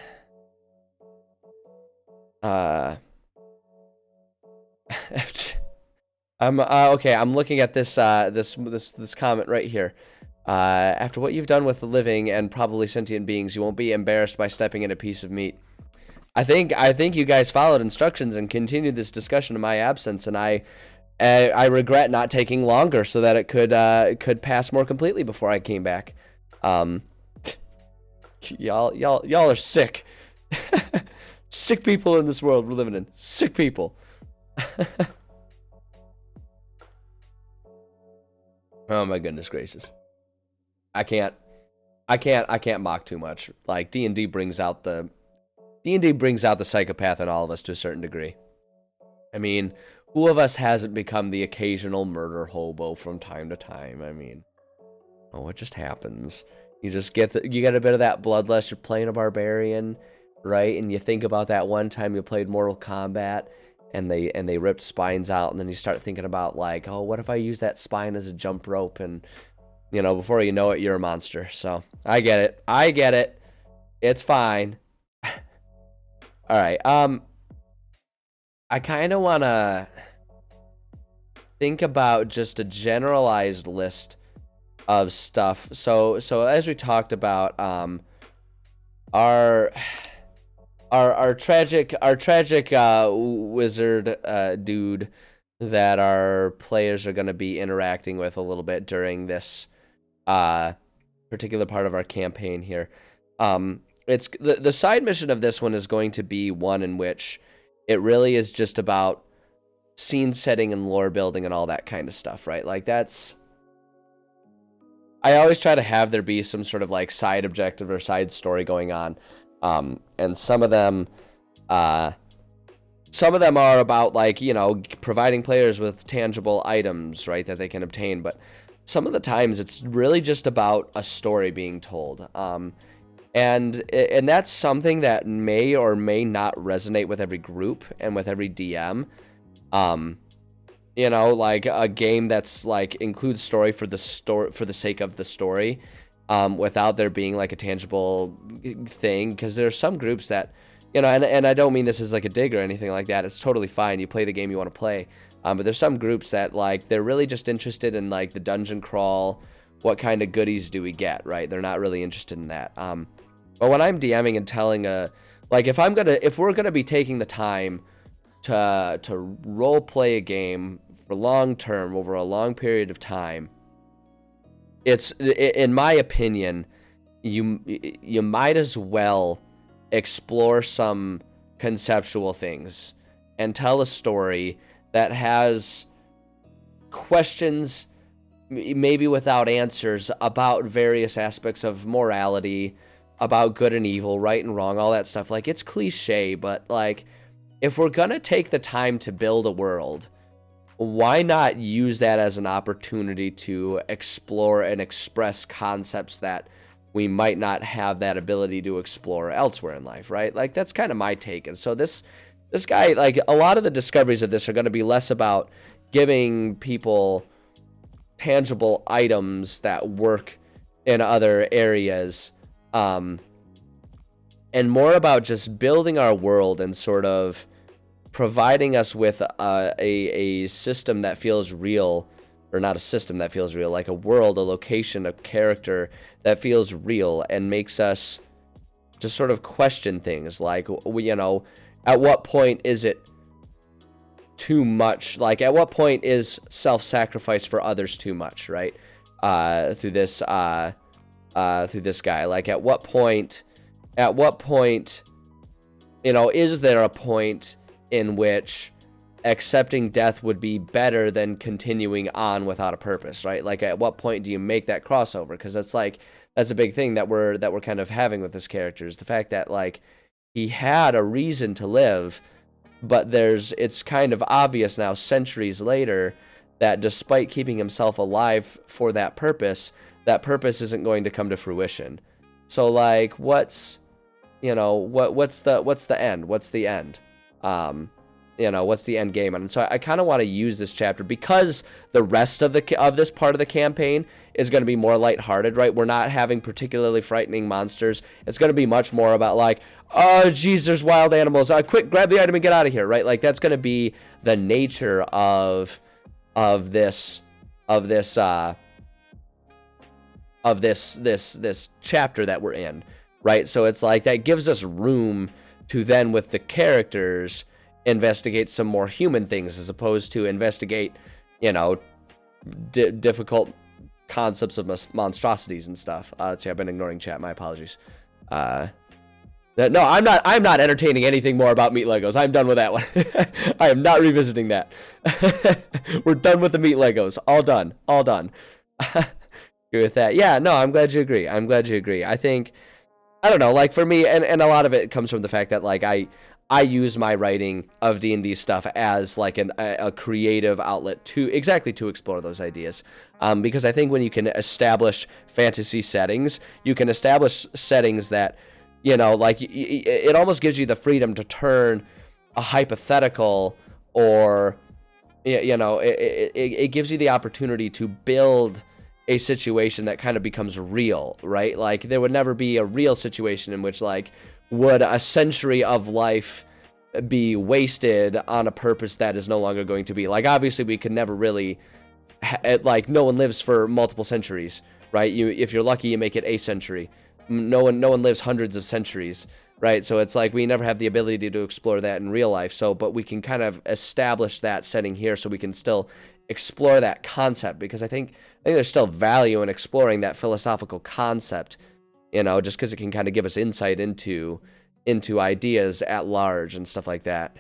I'm looking at this comment right here. After what you've done with the living and probably sentient beings, you won't be embarrassed by stepping in a piece of meat. I think you guys followed instructions and continued this discussion in my absence, and I regret not taking longer so that it could pass more completely before I came back. Um, y'all are sick. Sick people in this world we're living in. Sick people. Oh my goodness gracious. I can't mock too much. Like D&D brings out the psychopath in all of us to a certain degree. I mean, who of us hasn't become the occasional murder hobo from time to time? I mean, it just happens. You just get you get a bit of that bloodlust. You're playing a barbarian, right? And you think about that one time you played Mortal Kombat and they ripped spines out, and then you start thinking about like, oh, what if I use that spine as a jump rope? And before you know it, you're a monster. So I get it. It's fine. All right. I kind of want to think about just a generalized list of stuff. So as we talked about, our tragic wizard dude that our players are going to be interacting with a little bit during this particular part of our campaign here. It's the side mission of this one is going to be one in which it really is just about scene setting and lore building and all that kind of stuff, right? Like I always try to have there be some sort of like side objective or side story going on. And some of them are about like, providing players with tangible items, right, that they can obtain. But some of the times it's really just about a story being told. And that's something that may or may not resonate with every group and with every DM. Like a game that's like includes story for the sake of the story, without there being like a tangible thing. Because there are some groups that, and I don't mean this as like a dig or anything like that. It's totally fine. You play the game you want to play. But there's some groups that like they're really just interested in like the dungeon crawl. What kind of goodies do we get, right? They're not really interested in that. But when I'm DMing and telling if we're gonna be taking the time to role play a game for long term over a long period of time, it's, in my opinion, you might as well explore some conceptual things and tell a story that has questions, maybe without answers, about various aspects of morality, about good and evil, right and wrong, all that stuff. Like, it's cliche, but like, if we're gonna take the time to build a world, why not use that as an opportunity to explore and express concepts that we might not have that ability to explore elsewhere in life, right? Like, that's kind of my take. And so this guy, like, a lot of the discoveries of this are going to be less about giving people tangible items that work in other areas, and more about just building our world and sort of providing us with a system that feels real, or not a system that feels real, like a world, a location, a character that feels real and makes us just sort of question things. Like, at what point is it too much? Like, at what point is self-sacrifice for others too much, right? Through this guy. Like, at what point, is there a point in which accepting death would be better than continuing on without a purpose, right? Like, at what point do you make that crossover? Because that's a big thing that we're kind of having with this character, is the fact that, like, he had a reason to live, but it's kind of obvious now, centuries later, that despite keeping himself alive for that purpose isn't going to come to fruition. So, like, what's the end? What's the end? What's the end game? And so I kind of want to use this chapter, because the rest of this part of the campaign is going to be more lighthearted, right? We're not having particularly frightening monsters. It's going to be much more about, like, oh, geez, there's wild animals. Quick, grab the item and get out of here, right? Like, that's going to be the nature of this chapter that we're in, right? So it's like that gives us room to then, with the characters, investigate some more human things, as opposed to investigate, difficult concepts of monstrosities and stuff. Let's see, I've been ignoring chat. My apologies. No, I'm not entertaining anything more about meat Legos. I'm done with that one. I am not revisiting that. We're done with the meat Legos. All done. Agree with that. Yeah, no, I'm glad you agree. I think, I don't know, like for me, and a lot of it comes from the fact that like I use my writing of D&D stuff as like a creative outlet to explore those ideas. Because I think when you can establish fantasy settings, you can establish settings that, you know, like it almost gives you the freedom to turn a hypothetical, or, you know, it gives you the opportunity to build a situation that kind of becomes real, right? Like there would never be a real situation in which like, would a century of life be wasted on a purpose that is no longer going to be? Like obviously we could never really like no one lives for multiple centuries, right? If you're lucky you make it a century. No one lives hundreds of centuries, right? So it's like we never have the ability to explore that in real life. So but we can kind of establish that setting here so we can still explore that concept, because I think there's still value in exploring that philosophical concept, you know, just because it can kind of give us insight into ideas at large and stuff like that.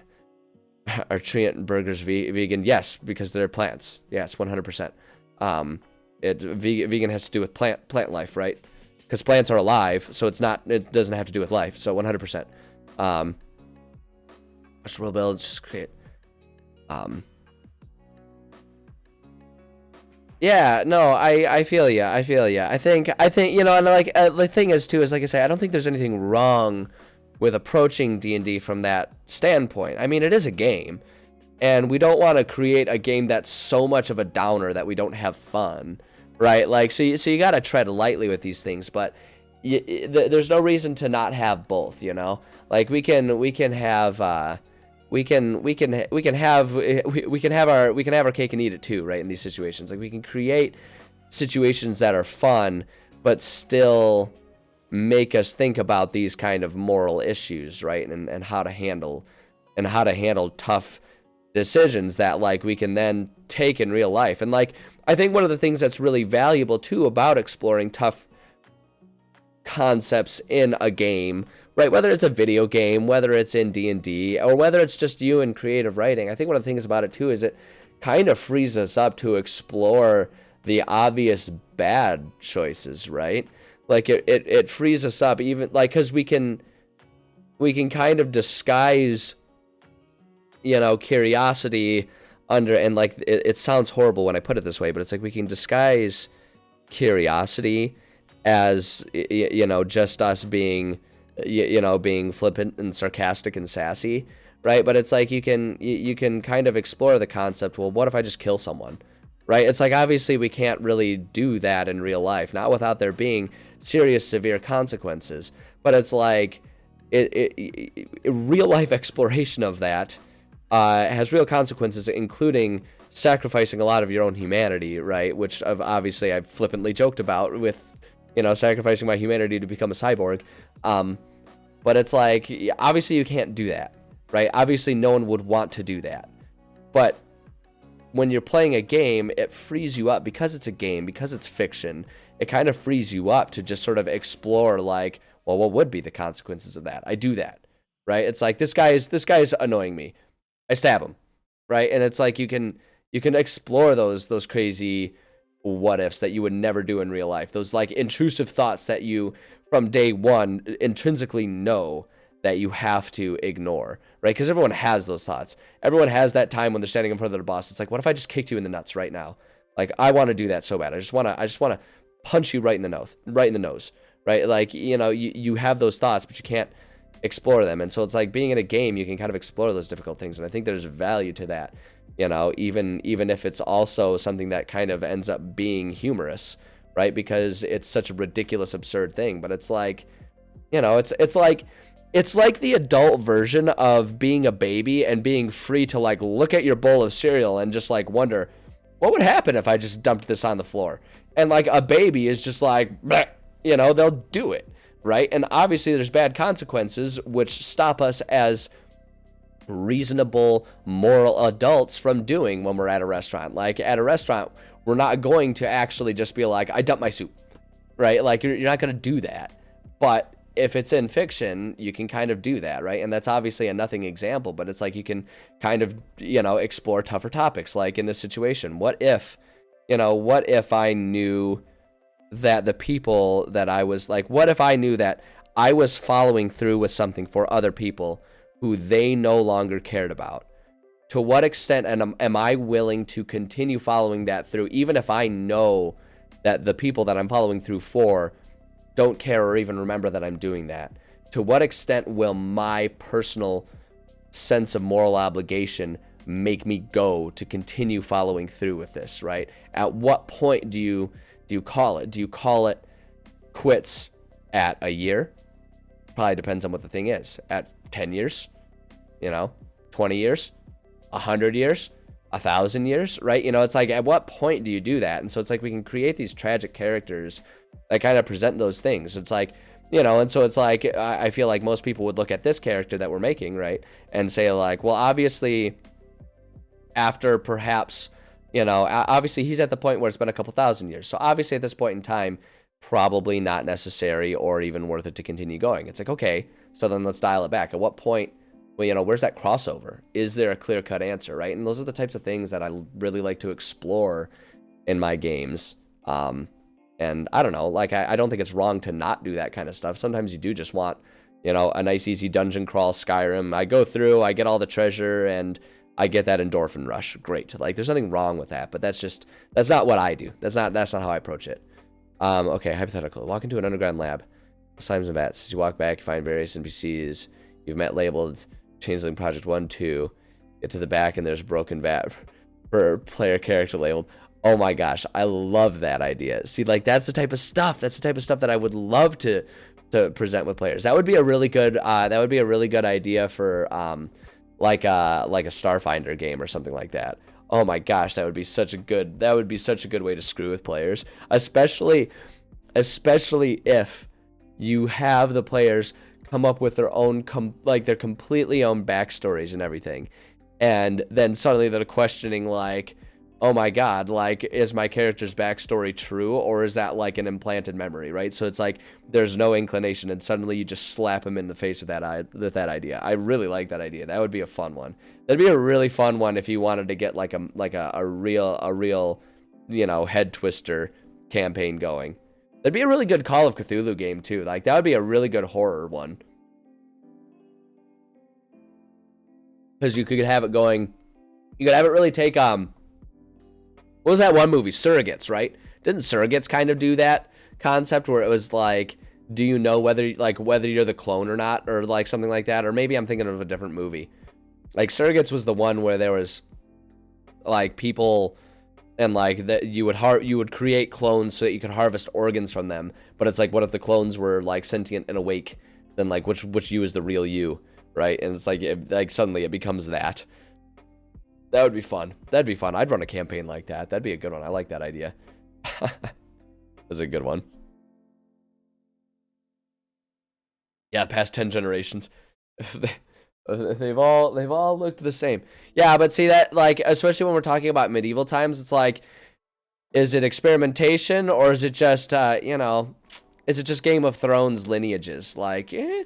Are Treant burgers vegan? Yes, because they're plants. Yes, 100%. Vegan has to do with plant life, right? Because plants are alive, so it doesn't have to do with life. So 100%. Vegetable build, just create. Yeah, no, I feel ya. I think, you know, and like the thing is too, is like I say, I don't think there's anything wrong with approaching D&D from that standpoint. I mean, it is a game, and we don't want to create a game that's so much of a downer that we don't have fun, right? Like, so you got to tread lightly with these things, but there's no reason to not have both, you know? Like we can have our cake and eat it too, right? In these situations, like we can create situations that are fun, but still make us think about these kind of moral issues, right? And how to handle tough decisions that like we can then take in real life. And like I think one of the things that's really valuable too about exploring tough concepts in a game, right, whether it's a video game, whether it's in D&D, or whether it's just you in creative writing, I think one of the things about it too is it kind of frees us up to explore the obvious bad choices, right? Like it frees us up, even like because we can kind of disguise, you know, curiosity under, and like it sounds horrible when I put it this way, but it's like we can disguise curiosity as, you know, just us being, you know, being flippant and sarcastic and sassy, right? But it's like you can kind of explore the concept, well, what if I just kill someone, right? It's like obviously we can't really do that in real life, not without there being serious, severe consequences. But it's like real life exploration of that has real consequences, including sacrificing a lot of your own humanity, right? Which obviously I've flippantly joked about with, you know, sacrificing my humanity to become a cyborg. But it's like, obviously you can't do that, right? Obviously no one would want to do that. But when you're playing a game, it frees you up, because it's a game, because it's fiction, it kind of frees you up to just sort of explore like, well, what would be the consequences of that? I do that, right? It's like, this guy is annoying me. I stab him, right? And it's like you can explore those crazy what ifs that you would never do in real life. Those like intrusive thoughts that you from day one intrinsically know that you have to ignore, right? Because everyone has those thoughts. Everyone has that time when they're standing in front of their boss. It's like, what if I just kicked you in the nuts right now? Like, I want to do that so bad. I just want to punch you right in the nose, right? Like, you know, you have those thoughts, but you can't explore them. And so it's like being in a game, you can kind of explore those difficult things. And I think there's value to that, you know, even if it's also something that kind of ends up being humorous, right? Because it's such a ridiculous, absurd thing. But it's like, you know, it's like the adult version of being a baby and being free to like look at your bowl of cereal and just like wonder, what would happen if I just dumped this on the floor? And like a baby is just like, bleh, you know, they'll do it, right? And obviously there's bad consequences which stop us as reasonable, moral adults from doing when we're at a restaurant. Like at a restaurant, We're not going to actually just be like, I dumped my soup, right? Like, you're not going to do that. But if it's in fiction, you can kind of do that, right? And that's obviously a nothing example, but it's like you can kind of, explore tougher topics. Like in this situation, what if I knew that the people that I was like, what if I knew that I was following through with something for other people who they no longer cared about? To what extent am I willing to continue following that through, even if I know that the people that I'm following through for don't care or even remember that I'm doing that? To what extent will my personal sense of moral obligation make me go to continue following through with this, right? At what point do you call it? Do you call it quits at a year? Probably depends on what the thing is. At 10 years, 20 years, 100 years, 1,000 years, right? It's like, at what point do you do that? And so it's like we can create these tragic characters that kind of present those things. It's like, and so it's like, I feel like most people would look at this character that we're making, right, and say like, well, obviously, after perhaps, obviously he's at the point where it's been a couple thousand years. So obviously at this point in time, probably not necessary or even worth it to continue going. It's like, okay, so then let's dial it back. At what point, well, where's that crossover? Is there a clear-cut answer, right? And those are the types of things that I really like to explore in my games. And I don't know, like, I don't think it's wrong to not do that kind of stuff. Sometimes you do just want, a nice, easy dungeon crawl Skyrim. I go through, I get all the treasure, and I get that endorphin rush. Great. Like, there's nothing wrong with that, but that's not what I do. That's not how I approach it. Okay, hypothetical. Walk into an underground lab. Slimes and vats. As you walk back, you find various NPCs you've met labeled Changeling Project 1, 2. Get to the back, and there's a broken vat for player character labeled. Oh my gosh, I love that idea. See, like, that's the type of stuff that I would love to present with players. That would be a really good idea for like a Starfinder game or something like that. Oh my gosh, that would be such a good way to screw with players, especially if you have the players come up with their own their completely own backstories and everything, and then suddenly they're questioning like, oh my god, like, is my character's backstory true, or is that like an implanted memory, right? So it's like there's no inclination, and suddenly you just slap them in the face with that idea. I really like that idea. That would be a fun one. That'd be a really fun one if you wanted to get like a real head twister campaign going. That'd be a really good Call of Cthulhu game too. Like, that would be a really good horror one, because you could have it going. You could have it really take what was that one movie? Surrogates, right? Didn't Surrogates kind of do that concept where it was like, do you know whether you're the clone or not, or like something like that? Or maybe I'm thinking of a different movie. Like, Surrogates was the one where there was like people, and like that you would create clones so that you could harvest organs from them. But it's like, what if the clones were like sentient and awake? Then like which you is the real you, right? And it's like suddenly it becomes that. That would be fun. That'd be fun. I'd run a campaign like that. That'd be a good one. I like that idea. That's a good one. Yeah, past 10 generations. They've all looked the same. Yeah, but see that, like, especially when we're talking about medieval times, it's like, is it experimentation, or is it just is it just Game of Thrones lineages? Like, they've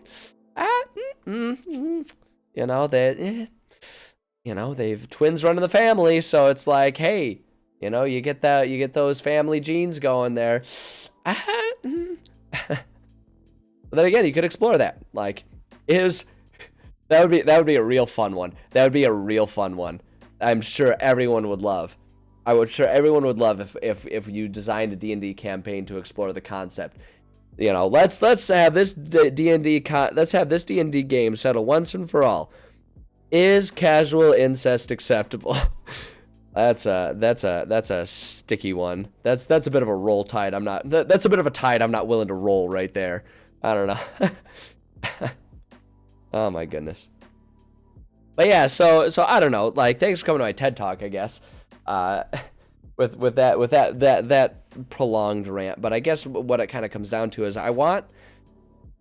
twins running the family, so it's like, hey, you get those family genes going there. But then again, you could explore that. Like, that would be a real fun one. That would be a real fun one. I'm sure everyone would love. If you designed a D&D campaign to explore the concept. Let's have this D&D game settle once and for all. Is casual incest acceptable? That's a sticky one. That's a bit of a roll tide. That's a bit of a tide I'm not willing to roll right there. I don't know. Oh my goodness. But yeah, so I don't know. Like, thanks for coming to my TED Talk, I guess. With that prolonged rant. But I guess what it kind of comes down to is I want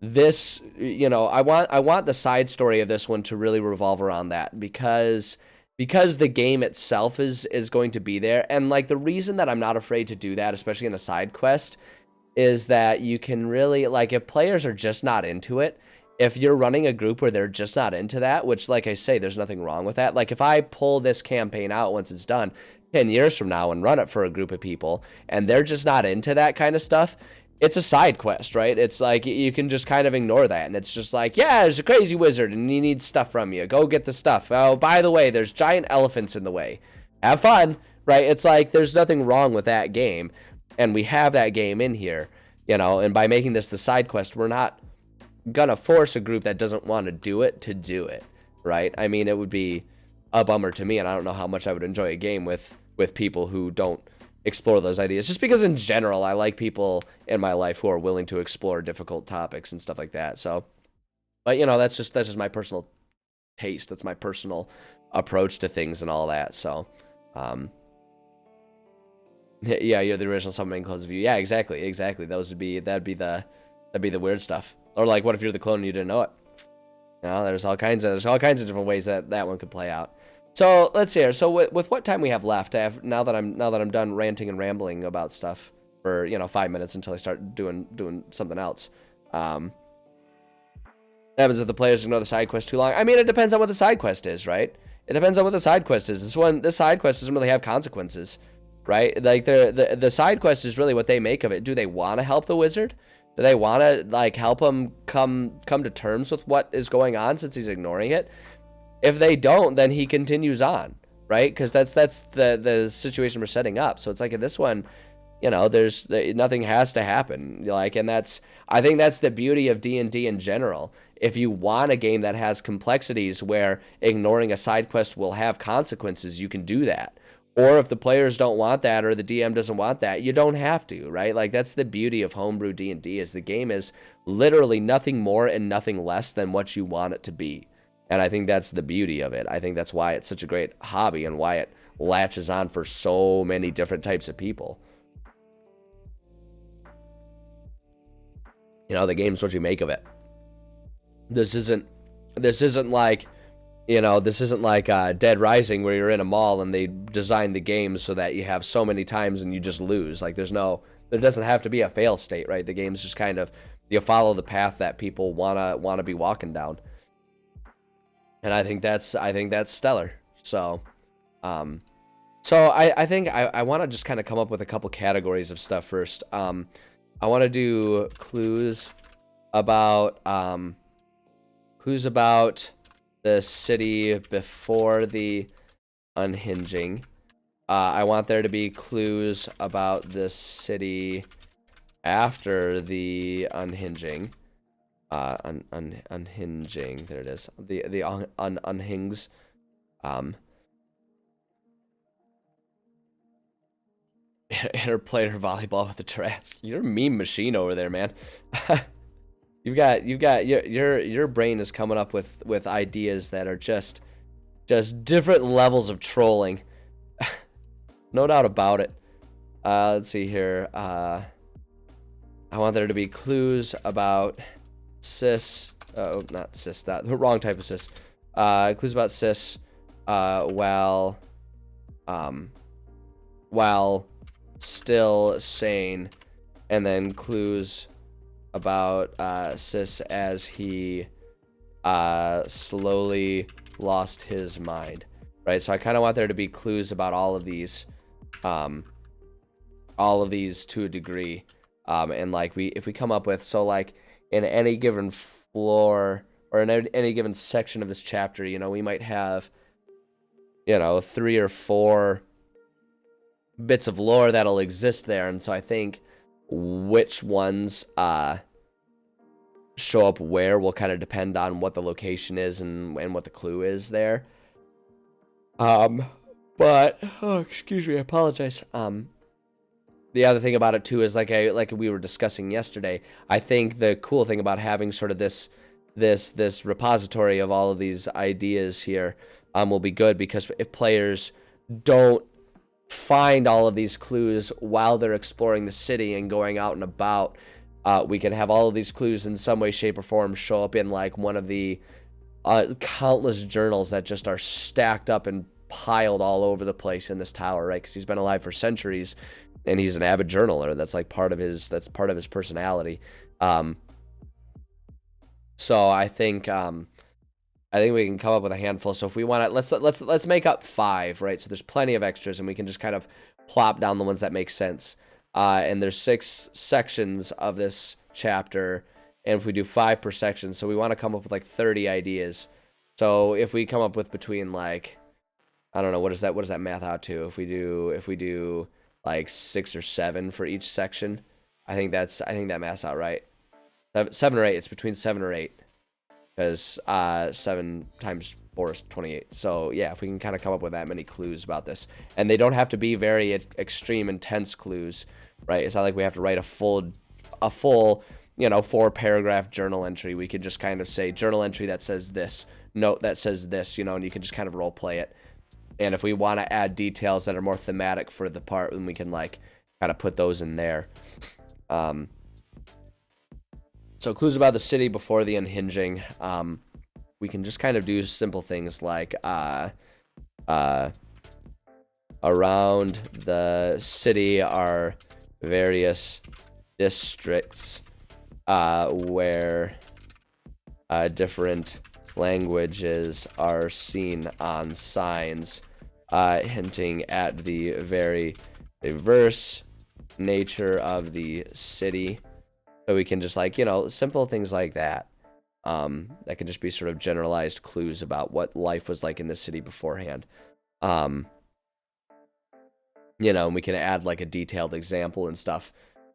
this, I want the side story of this one to really revolve around that, because because the game itself is going to be there. And like the reason that I'm not afraid to do that, especially in a side quest, is that you can really, like, if players are just not into it, if you're running a group where they're just not into that, which, like I say, there's nothing wrong with that. Like, if I pull this campaign out once it's done 10 years from now and run it for a group of people and they're just not into that kind of stuff, it's a side quest, right? It's like you can just kind of ignore that, and it's just like, yeah, there's a crazy wizard and he needs stuff from you. Go get the stuff. Oh, by the way, there's giant elephants in the way. Have fun, right? It's like there's nothing wrong with that game, and we have that game in here, you know, and by making this the side quest, we're not gonna force a group that doesn't want to do it, right? I mean, it would be a bummer to me, and I don't know how much I would enjoy a game with people who don't explore those ideas, just because in general I like people in my life who are willing to explore difficult topics and stuff like that. So, but you know, that's just my personal taste. That's my personal approach to things and all that. So yeah, you're the original summoning close view. Yeah, exactly. That'd be the weird stuff. Or like, what if you're the clone and you didn't know it? You know, there's all kinds of different ways that one could play out. So let's see here. So with what time we have left, now that I'm done ranting and rambling about stuff for 5 minutes until I start doing something else. What happens if the players ignore the side quest too long? I mean, it depends on what the side quest is, right? It depends on what the side quest is. This side quest doesn't really have consequences, right? Like the side quest is really what they make of it. Do they want to help the wizard? Do they want to like help him come to terms with what is going on since he's ignoring it? If they don't, then he continues on, right? Because that's the situation we're setting up. So it's like in this one, there's nothing has to happen. Like, and I think that's the beauty of D&D in general. If you want a game that has complexities where ignoring a side quest will have consequences, you can do that. Or if the players don't want that or the DM doesn't want that, you don't have to, right? Like, that's the beauty of homebrew D&D, is the game is literally nothing more and nothing less than what you want it to be. And I think that's the beauty of it. I think that's why it's such a great hobby and why it latches on for so many different types of people. The game's what you make of it. This isn't like Dead Rising, where you're in a mall and they designed the game so that you have so many times and you just lose. Like, there doesn't have to be a fail state, right? The game's just kind of, you follow the path that people wanna be walking down. And I think that's stellar. So, I think I want to just kind of come up with a couple categories of stuff first. I want to do clues about the city before the unhinging. I want there to be clues about the city after the unhinging. Unhinging. There it is. The unhings. Interplayer volleyball with the Tarrasque. You're a meme machine over there, man. You've got your brain is coming up with ideas that are just different levels of trolling. No doubt about it. Let's see here. I want there to be clues about cis. Not cis. That the wrong type of cis. Clues about cis. While still sane, and then clues about cis as he slowly lost his mind, right? So I kind of want there to be clues about all of these to a degree, and like if we come up with, so like in any given floor or in any given section of this chapter, we might have 3 or 4 bits of lore that'll exist there, and so I think which ones show up where will kind of depend on what the location is and what the clue is there. But excuse me, I apologize. The other thing about it too is like we were discussing yesterday, I think the cool thing about having sort of this repository of all of these ideas here will be good, because if players don't find all of these clues while they're exploring the city and going out and about, we can have all of these clues in some way, shape, or form show up in like one of the countless journals that just are stacked up in piled all over the place in this tower, right? Because he's been alive for centuries, and he's an avid journaler. That's like part of his personality. So I think we can come up with a handful. So if we want to, let's make up 5, right? So there's plenty of extras, and we can just kind of plop down the ones that make sense. And there's 6 sections of this chapter, and if we do 5 per section, so we want to come up with like 30 ideas. So if we come up with between like, I don't know, what does that math out to? If we do like 6 or 7 for each section, I think that maths out right. 7 or 8. It's between 7 or 8, because 7 times 4 is 28. So yeah, if we can kind of come up with that many clues about this, and they don't have to be very extreme, intense clues, right? It's not like we have to write a full 4-paragraph journal entry. We could just kind of say journal entry that says this, note that says this, and you can just kind of role play it. And if we want to add details that are more thematic for the part, then we can like kind of put those in there. So clues about the city before the unhinging. We can just kind of do simple things like around the city are various districts where different languages are seen on signs, hinting at the very diverse nature of the city. So we can just like, simple things like that. That can just be sort of generalized clues about what life was like in the city beforehand. And we can add like a detailed example and stuff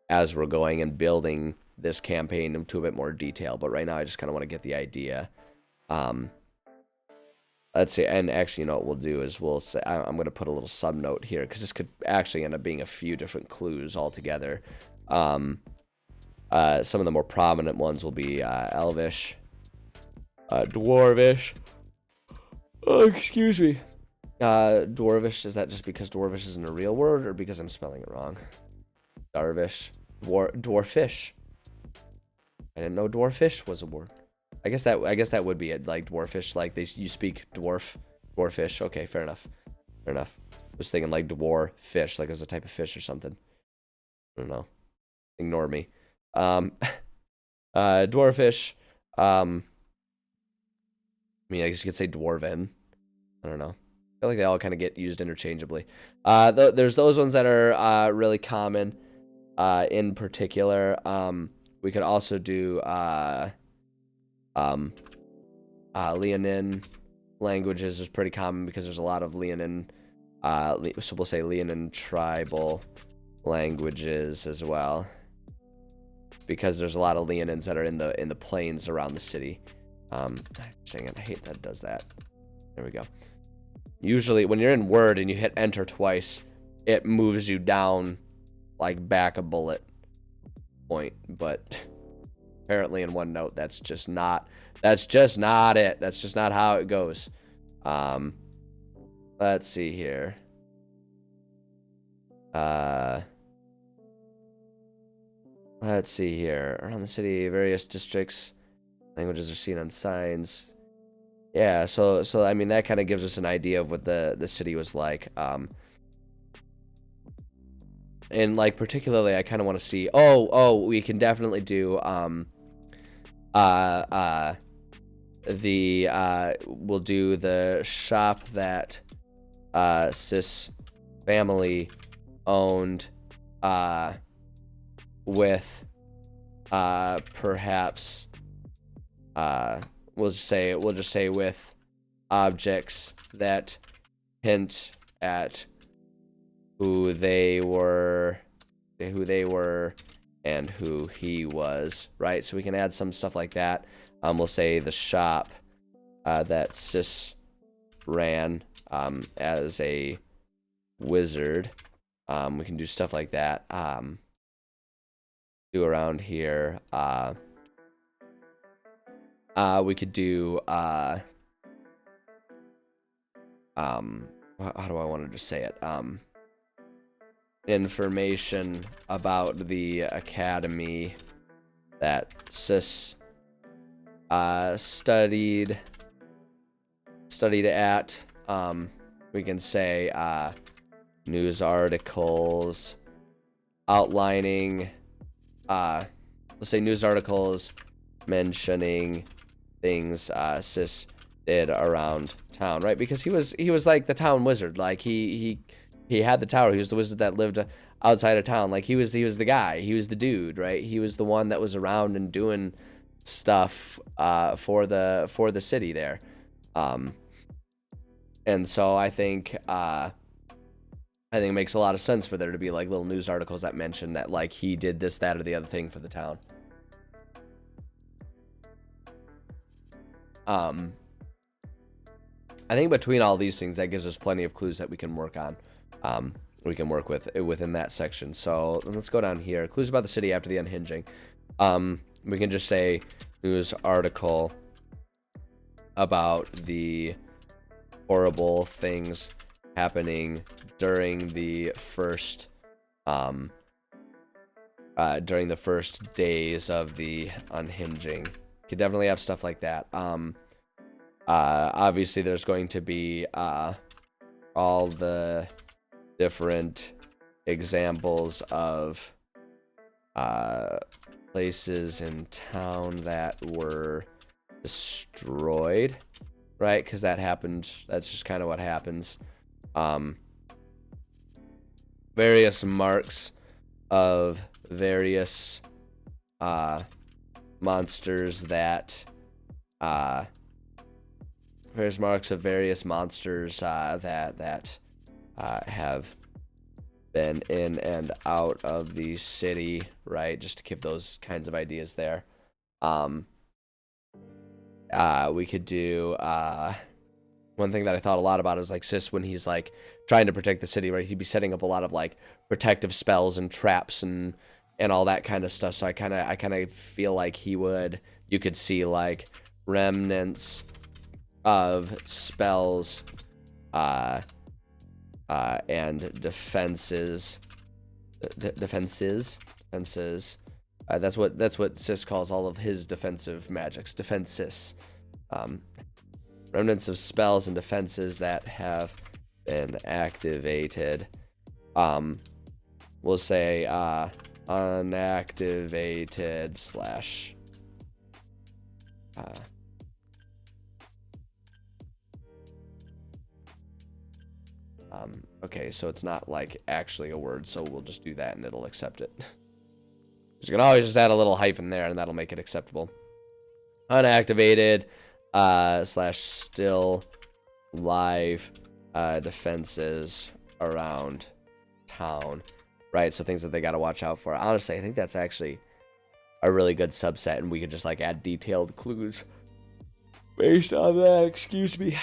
as we're going and building this campaign into a bit more detail. But right now I just kind of want to get the idea. Let's see, and actually, what we'll do is we'll say, I'm going to put a little sub note here, because this could actually end up being a few different clues altogether. Some of the more prominent ones will be Elvish, Dwarvish. Oh, excuse me. Dwarvish, is that just because Dwarvish isn't a real word, or because I'm spelling it wrong? Darvish. Dwarfish. I didn't know Dwarfish was a word. I guess that would be it, like Dwarfish, like you speak Dwarfish. Okay, fair enough. I was thinking like dwarfish, like it was a type of fish or something. I don't know. Ignore me. Dwarfish. I guess you could say dwarven. I don't know. I feel like they all kind of get used interchangeably. There's those ones that are really common. In particular, we could also do Leonin Languages is pretty common because there's a lot of Leonin. So we'll say Leonin tribal languages as well, because there's a lot of Leonins that are in the plains around the city. Dang it, I hate that it does that. There we go. Usually when you're in Word and you hit enter twice, it moves you down like back a bullet point, but apparently in OneNote that's just not it. That's just not how it goes. Let's see here. Let's see here. Around the city, various districts, languages are seen on signs. Yeah, so I mean that kind of gives us an idea of what the city was like. And like particularly, I kind of want to see. We can definitely do we'll do the shop that Sis family owned with perhaps we'll just say with objects that hint at who they were and who he was, right? So we can add some stuff like that. We'll say the shop that Sis ran as a wizard. We can do stuff like that. Do around here. We could do how do I want to just say it? Information about the academy that Sis studied at. we can say news articles outlining, let's say news articles mentioning things Sis did around town, right? Because he was like the town wizard. Like he had the tower. He was the wizard that lived outside of town. Like he was the guy. He was the dude, right? He was the one that was around and doing stuff for the city there. And so I think it makes a lot of sense for there to be like little news articles that mention that like he did this, that, or the other thing for the town. I think between all these things, that gives us plenty of clues that we can work on. We can work with within that section. So let's go down here. Clues about the city after the unhinging. We can just say news article about the horrible things happening during the first days of the unhinging. Could definitely have stuff like that. Obviously there's going to be all the different examples of places in town that were destroyed, right? Because that happened. That's just kind of what happens. Various marks of various monsters that have been in and out of the city, right? Just to give those kinds of ideas there. We could do one thing that I thought a lot about is like Sis, when he's like trying to protect the city, right? He'd be setting up a lot of like protective spells and traps and all that kind of stuff. So I kind of feel like you could see like remnants of spells and defenses. That's what Sis calls all of his defensive magics. Defenses. Remnants of spells and defenses that have been activated. We'll say unactivated slash okay, so it's not like actually a word, so we'll just do that and it'll accept it. You can always just add a little hyphen there and that'll make it acceptable. Unactivated slash still live defenses around town, right? So things that they got to watch out for. Honestly, I think that's actually a really good subset, and we could just like add detailed clues based on that. Excuse me.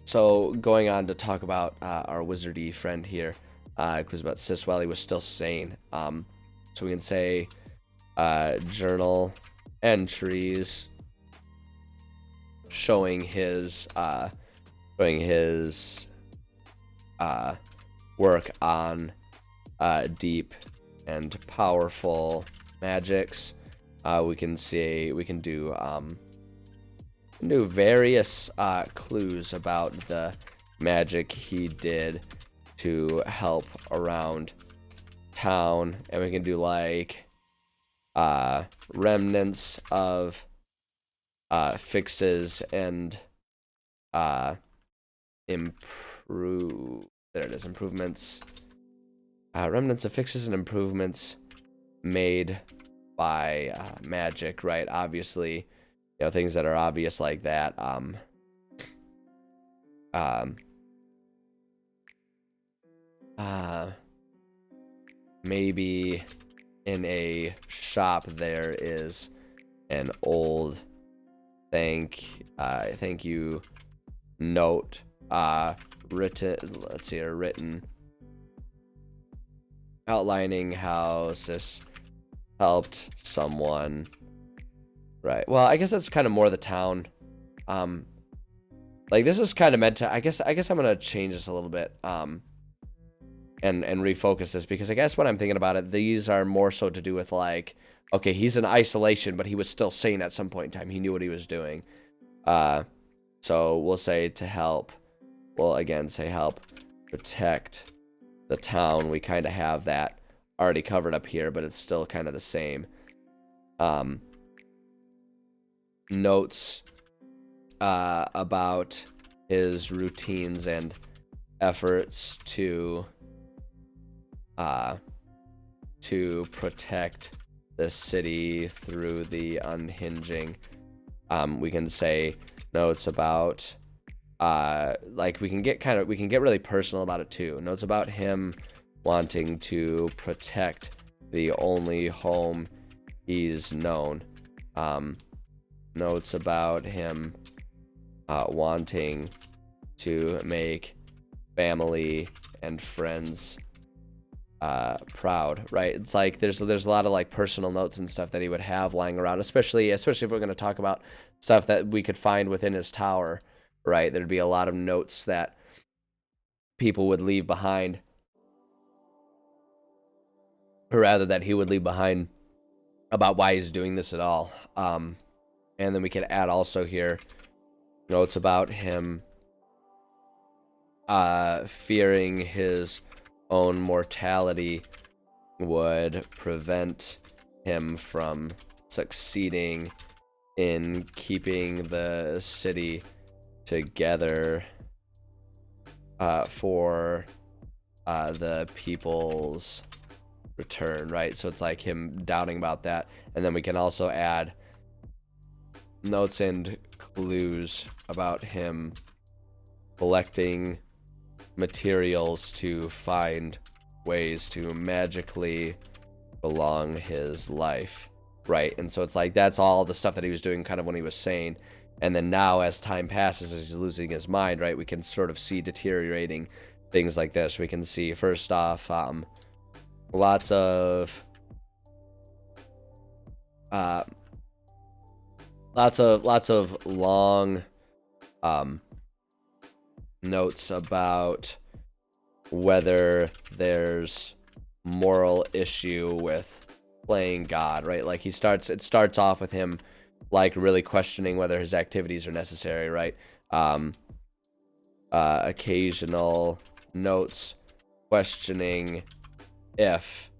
So going on to talk about our wizardy friend here, clues about Sis while he was still sane. So we can say journal entries showing his work on deep and powerful magics. We can do various clues about the magic he did to help around town, and we can do like remnants of fixes and improvements. Remnants of fixes and improvements made by magic, right? Obviously, you know, things that are obvious like that. Maybe in a shop there is an old thank you note written outlining how this helped someone, right? Well, I guess that's kind of more the town. Like this is kind of meant to, I guess I'm gonna change this a little bit and refocus this, because I guess when I'm thinking about it, these are more so to do with like, okay, he's in isolation, but he was still sane at some point in time. He knew what he was doing. So So we'll say to help. We'll again say help protect the town. We kind of have that already covered up here, but it's still kind of the same. Notes about his routines and efforts to protect the city through the unhinging. We can say notes about like we can get really personal about it too. Notes about him wanting to protect the only home he's known. Notes about him wanting to make family and friends proud, right? It's like there's a lot of like personal notes and stuff that he would have lying around, especially if we're going to talk about stuff that we could find within his tower, right? There'd be a lot of notes that people would leave behind, or rather that he would leave behind, about why he's doing this at all. And then we could add also here notes about him fearing his own mortality would prevent him from succeeding in keeping the city together for the people's return, right? So it's like him doubting about that. And then we can also add notes and clues about him collecting materials to find ways to magically prolong his life, right? And so it's like that's all the stuff that he was doing kind of when he was sane. And then now as time passes, as he's losing his mind, right, we can sort of see deteriorating things like this. We can see first off lots of long notes about whether there's moral issue with playing God, right? Like it starts off with him like really questioning whether his activities are necessary, right? Occasional notes questioning if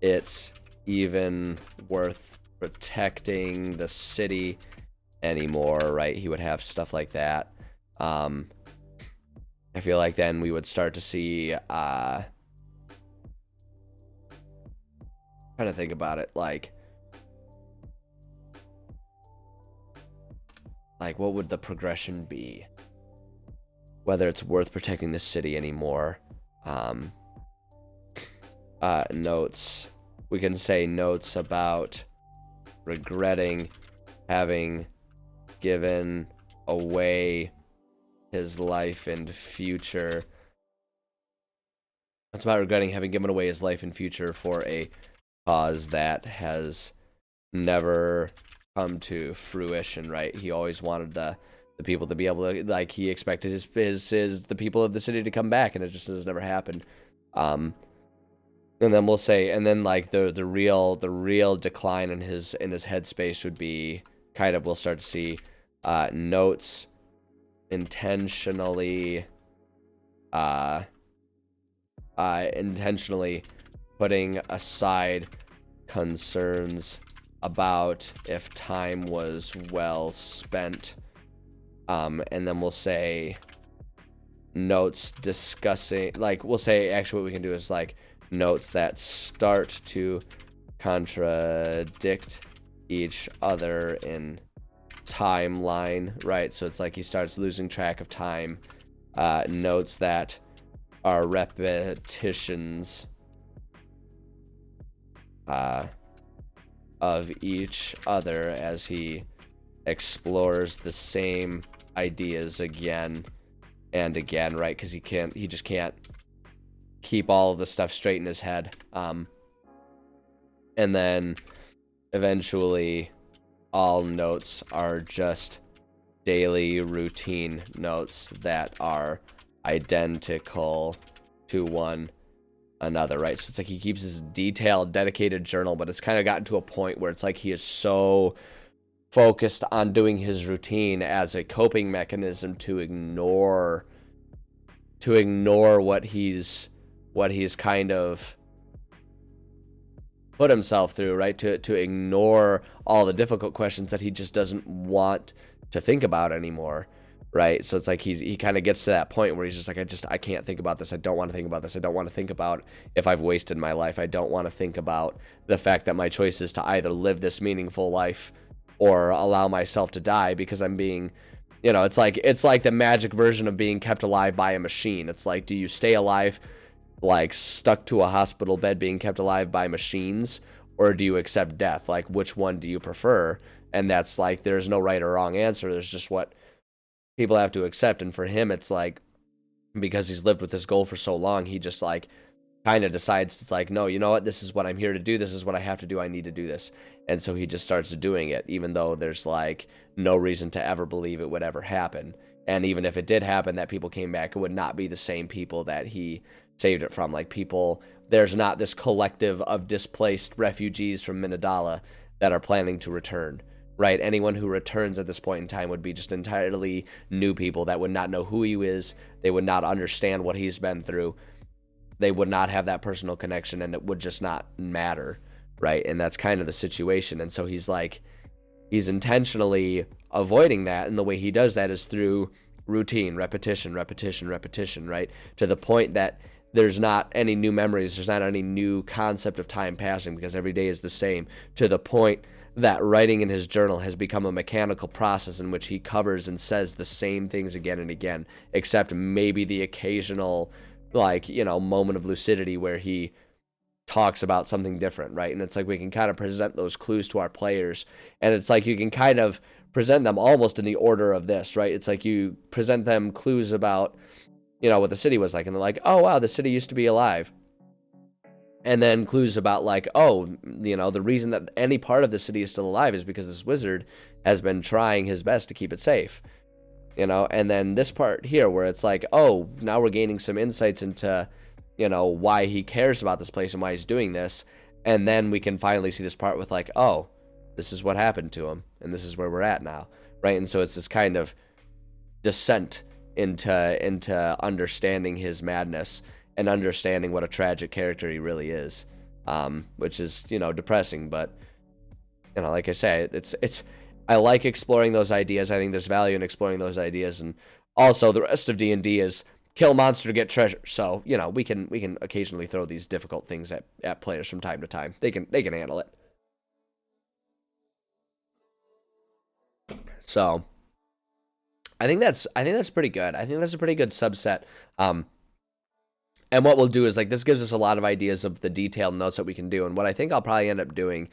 it's even worth protecting the city anymore, right? He would have stuff like that. I feel like then we would start to see trying to think about it, like what would the progression be? Whether it's worth protecting the city anymore. Notes. We can say notes about regretting having given away his life and future. It's about regretting having given away his life and future for a cause that has never come to fruition, right? He always wanted the people to be able to, like, he expected the people of the city to come back, and it just has never happened. And then we'll say, and then like the real decline in his headspace would be kind of, we'll start to see notes intentionally putting aside concerns about if time was well spent. And then we'll say notes discussing, like, we'll say actually what we can do is like notes that start to contradict each other in timeline, right? So it's like he starts losing track of time. Notes that are repetitions of each other as he explores the same ideas again and again, right? Because he just can't keep all of the stuff straight in his head. And then eventually all notes are just daily routine notes that are identical to one another, right? So it's like he keeps his detailed, dedicated journal, but it's kind of gotten to a point where it's like he is so focused on doing his routine as a coping mechanism to ignore what he's kind of put himself through, right? To ignore all the difficult questions that he just doesn't want to think about anymore, right? So it's like he kind of gets to that point where he's just like, I can't think about this. I don't want to think about this. I don't want to think about if I've wasted my life. I don't want to think about the fact that my choice is to either live this meaningful life or allow myself to die because I'm being, it's like the magic version of being kept alive by a machine. It's like, do you stay alive like stuck to a hospital bed being kept alive by machines, or do you accept death? Like, which one do you prefer? And that's like, there's no right or wrong answer. There's just what people have to accept. And for him, it's like, because he's lived with this goal for so long, he just like kind of decides, it's like, no, you know what? This is what I'm here to do. This is what I have to do. I need to do this. And so he just starts doing it, even though there's like no reason to ever believe it would ever happen. And even if it did happen, that people came back, it would not be the same people that he saved it from. Like, people, there's not this collective of displaced refugees from Minadala that are planning to return, right? Anyone who returns at this point in time would be just entirely new people that would not know who he is. They would not understand what he's been through. They would not have that personal connection, and it would just not matter, right? And that's kind of the situation. And so he's intentionally avoiding that, and the way he does that is through routine, repetition, right? To the point that there's not any new memories, there's not any new concept of time passing, because every day is the same, to the point that writing in his journal has become a mechanical process in which he covers and says the same things again and again, except maybe the occasional, moment of lucidity where he talks about something different, right? And it's like we can kind of present those clues to our players, and it's like you can kind of present them almost in the order of this, right? It's like you present them clues about what the city was like, and they're like, oh wow, the city used to be alive. And then clues about like, oh, the reason that any part of the city is still alive is because this wizard has been trying his best to keep it safe. And then this part here where it's like, oh, now we're gaining some insights into why he cares about this place and why he's doing this. And then we can finally see this part with like, oh, this is what happened to him, and this is where we're at now, right? And so it's this kind of descent into understanding his madness and understanding what a tragic character he really is, which is depressing. But like I say, it's I like exploring those ideas. I think there's value in exploring those ideas, and also the rest of D&D is kill monster, get treasure. So we can occasionally throw these difficult things at players from time to time. They can handle it. So I think that's pretty good. I think that's a pretty good subset. And what we'll do is, like, this gives us a lot of ideas of the detailed notes that we can do. And what I think I'll probably end up doing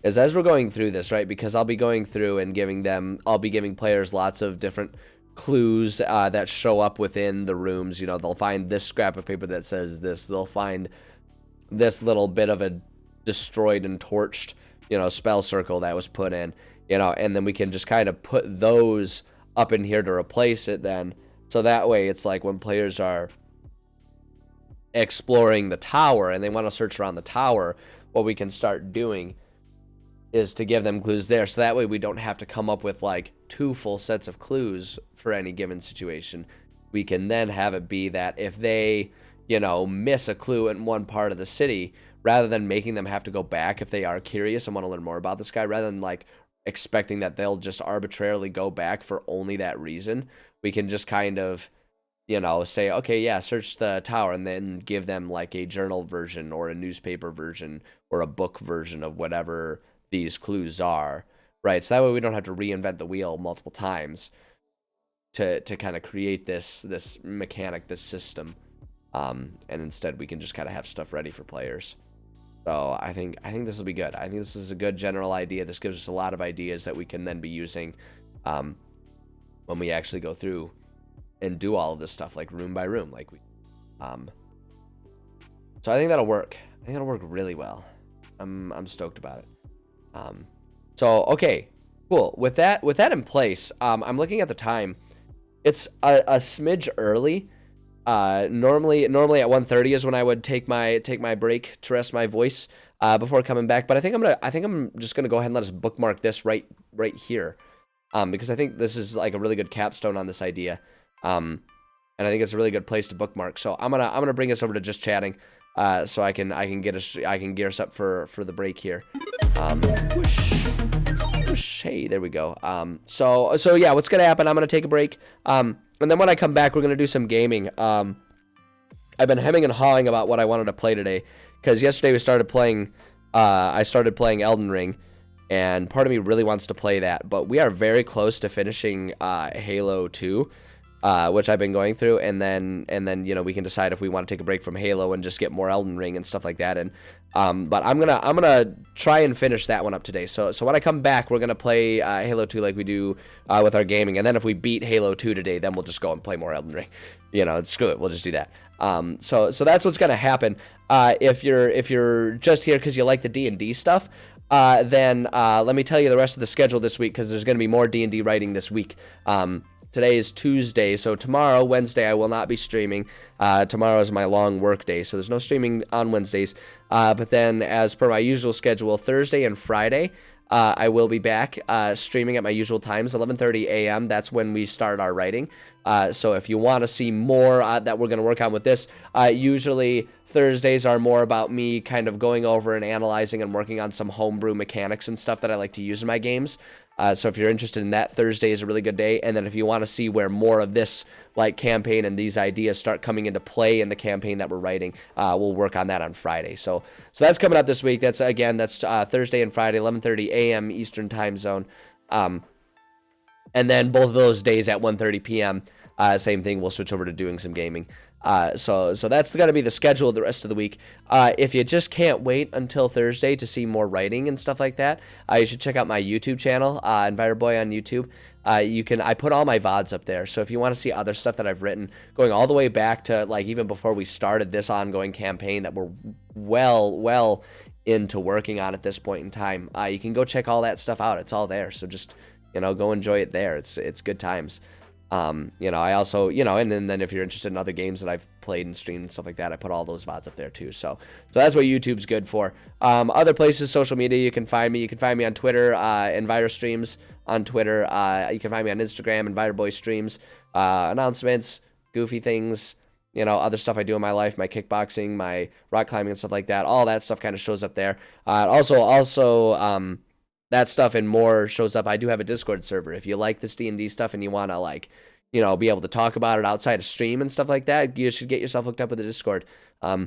is, as we're going through this, right, because I'll be going through and I'll be giving players lots of different clues that show up within the rooms. They'll find this scrap of paper that says this. They'll find this little bit of a destroyed and torched, spell circle that was put in, and then we can just kind of put those up in here to replace it then. So that way it's like when players are exploring the tower and they want to search around the tower, what we can start doing is to give them clues there. So that way we don't have to come up with like 2 full sets of clues for any given situation. We can then have it be that if they, miss a clue in one part of the city, rather than making them have to go back if they are curious and want to learn more about this guy, rather than like expecting that they'll just arbitrarily go back for only that reason, we can just kind of, say, okay, yeah, search the tower, and then give them like a journal version or a newspaper version or a book version of whatever these clues are, right? So that way we don't have to reinvent the wheel multiple times to kind of create this mechanic, this system, and instead we can just kind of have stuff ready for players. So I think this will be good. I think this is a good general idea. This gives us a lot of ideas that we can then be using when we actually go through and do all of this stuff, like room by room, like we. So I think that'll work. I think it'll work really well. I'm stoked about it. So okay, cool. With that in place, I'm looking at the time. It's a smidge early. Normally at 1:30 is when I would take my break to rest my voice before coming back. But I think I'm just gonna go ahead and let us bookmark this right here, because I think this is like a really good capstone on this idea, and I think it's a really good place to bookmark. So I'm gonna bring us over to just chatting, so I can gear us up for the break here. Whoosh. Whoosh. Hey, there we go. So yeah, what's gonna happen? I'm gonna take a break. And then when I come back, we're going to do some gaming. I've been hemming and hawing about what I wanted to play today, because yesterday we started playing, I started playing Elden Ring, and part of me really wants to play that, but we are very close to finishing Halo 2, which I've been going through, and then you know, we can decide if we want to take a break from Halo and just get more Elden Ring and stuff like that. And but I'm gonna try and finish that one up today. So when I come back, we're gonna play Halo 2 like we do with our gaming, and then if we beat Halo 2 today, then we'll just go and play more Elden Ring. You know, screw it, we'll just do that. So that's what's gonna happen. If you're just here because you like the D&D stuff, then let me tell you the rest of the schedule this week, because there's gonna be more D&D writing this week. Today is Tuesday, so tomorrow, Wednesday, I will not be streaming. Tomorrow is my long work day, so there's no streaming on Wednesdays. But then, as per my usual schedule, Thursday and Friday, I will be back streaming at my usual times, 11:30 a.m. That's when we start our writing. So if you want to see more that we're going to work on with this, usually Thursdays are more about me kind of going over and analyzing and working on some homebrew mechanics and stuff that I like to use in my games. So if you're interested in that, Thursday is a really good day. And then if you want to see where more of this like campaign and these ideas start coming into play in the campaign that we're writing, we'll work on that on Friday. So that's coming up this week. That's Thursday and Friday, 11:30 a.m. Eastern time zone. And then both of those days at 1:30 p.m. Same thing. We'll switch over to doing some gaming. So that's going to be the schedule the rest of the week. If you just can't wait until Thursday to see more writing and stuff like that, you should check out my YouTube channel, Enviroboy on YouTube. I put all my VODs up there. So if you want to see other stuff that I've written, going all the way back to like even before we started this ongoing campaign that we're well into working on at this point in time, you can go check all that stuff out. It's all there. So just, go enjoy it there. It's good times. I also, and then if you're interested in other games that I've played and streamed and stuff like that, I put all those VODs up there too. So that's what YouTube's good for. Other places, social media, you can find me on Twitter, Enviro Streams on Twitter. You can find me on Instagram, Enviroboy Streams, announcements, goofy things, other stuff I do in my life, my kickboxing, my rock climbing and stuff like that. All that stuff kind of shows up there. Also, that stuff and more shows up. I do have a Discord server. If you like this D&D stuff and you want to be able to talk about it outside of stream and stuff like that, you should get yourself hooked up with the Discord. I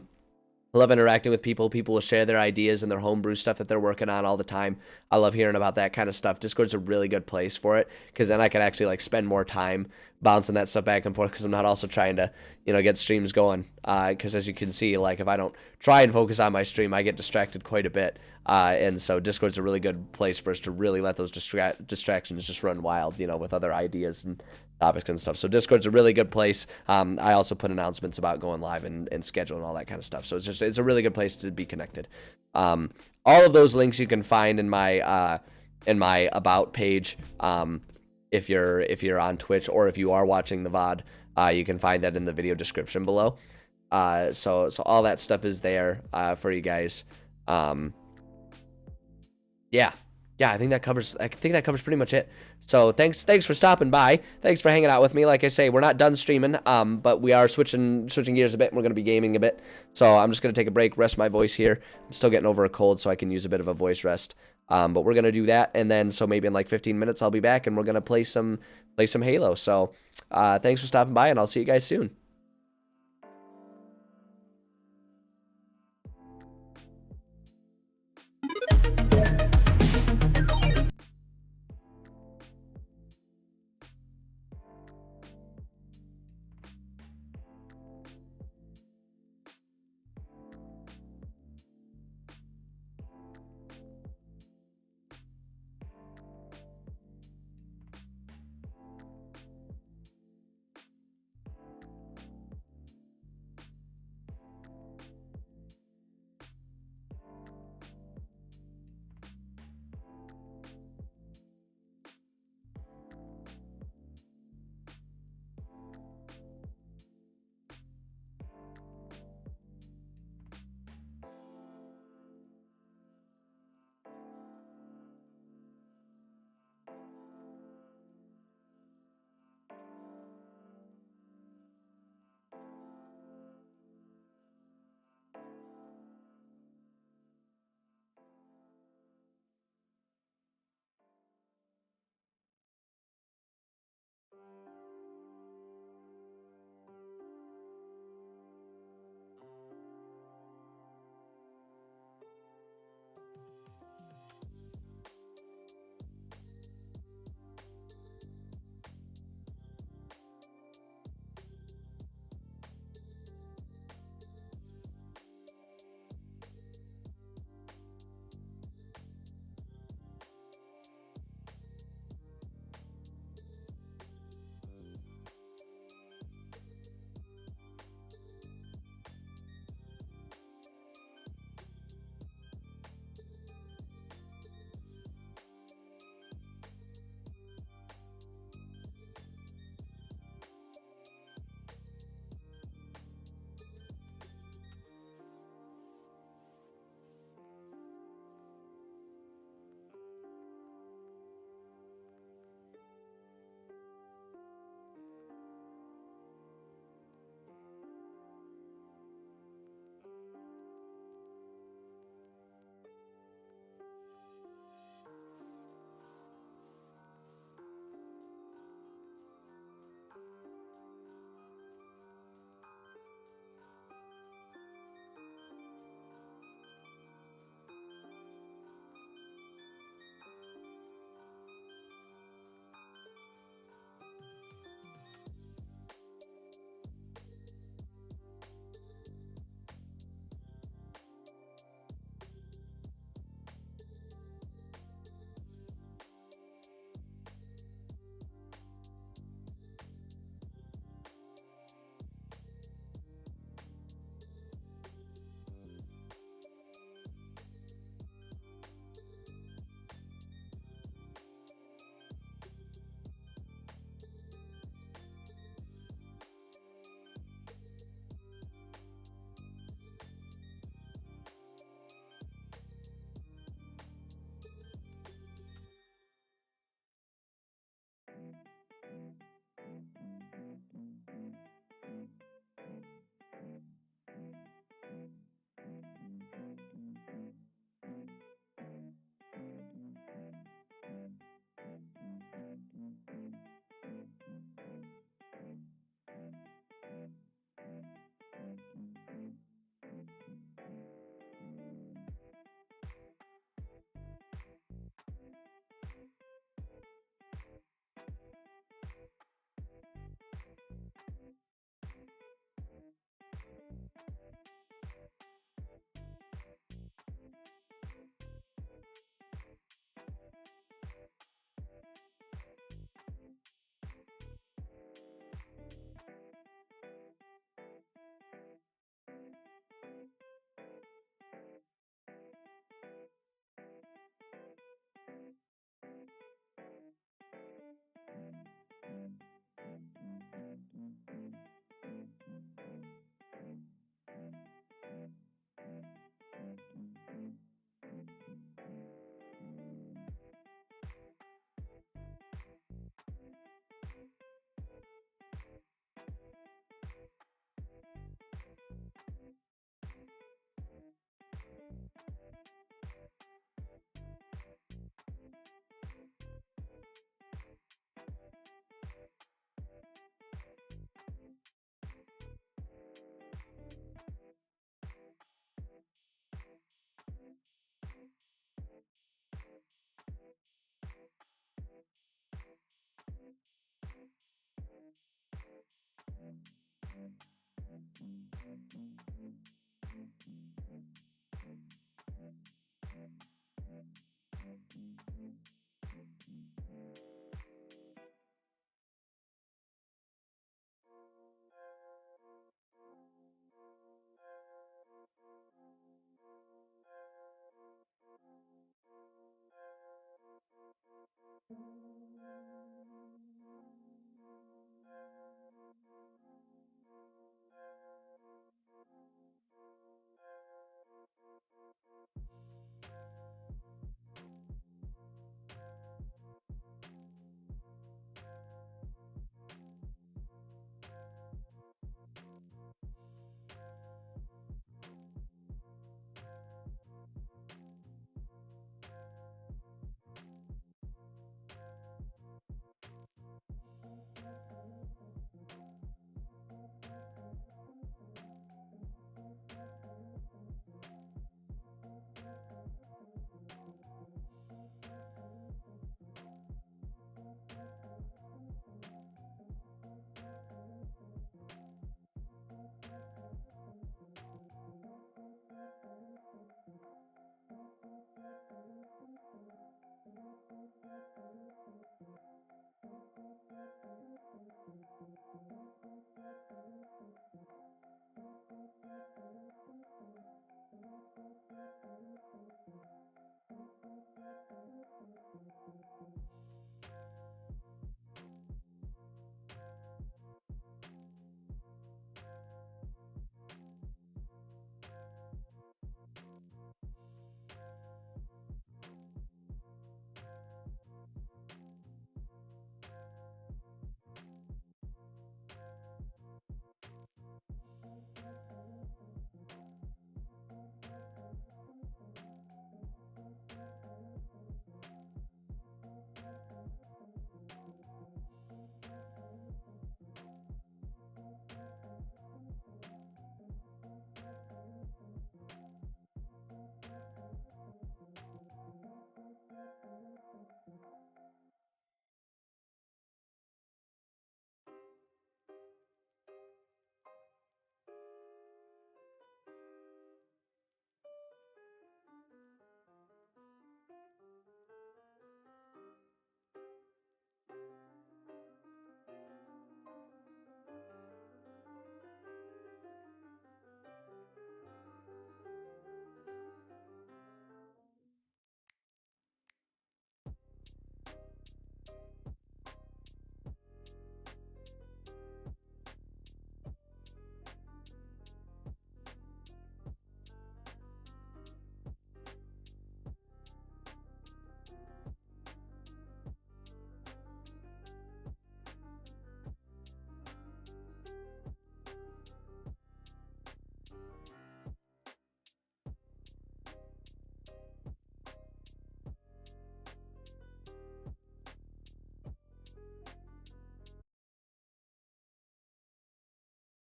love interacting with people. People will share their ideas and their homebrew stuff that they're working on all the time. I love hearing about that kind of stuff. Discord's a really good place for it, because then I can actually spend more time bouncing that stuff back and forth, because I'm not also trying to get streams going, because as you can see, if I don't try and focus on my stream, I get distracted quite a bit, and so Discord's a really good place for us to really let those distractions just run wild, with other ideas and topics and stuff. So Discord's a really good place. I also put announcements about going live and schedule and all that kind of stuff. So it's a really good place to be connected. All of those links you can find in my about page. If you're on Twitch, or if you are watching the VOD, you can find that in the video description below. So all that stuff is there for you guys. Yeah, I think that covers pretty much it. So thanks for stopping by. Thanks for hanging out with me. Like I say, we're not done streaming, but we are switching gears a bit, and we're going to be gaming a bit. So I'm just going to take a break, rest my voice here. I'm still getting over a cold, so I can use a bit of a voice rest. But we're going to do that, and then so maybe in 15 minutes I'll be back, and we're going to play some Halo. So thanks for stopping by, and I'll see you guys soon.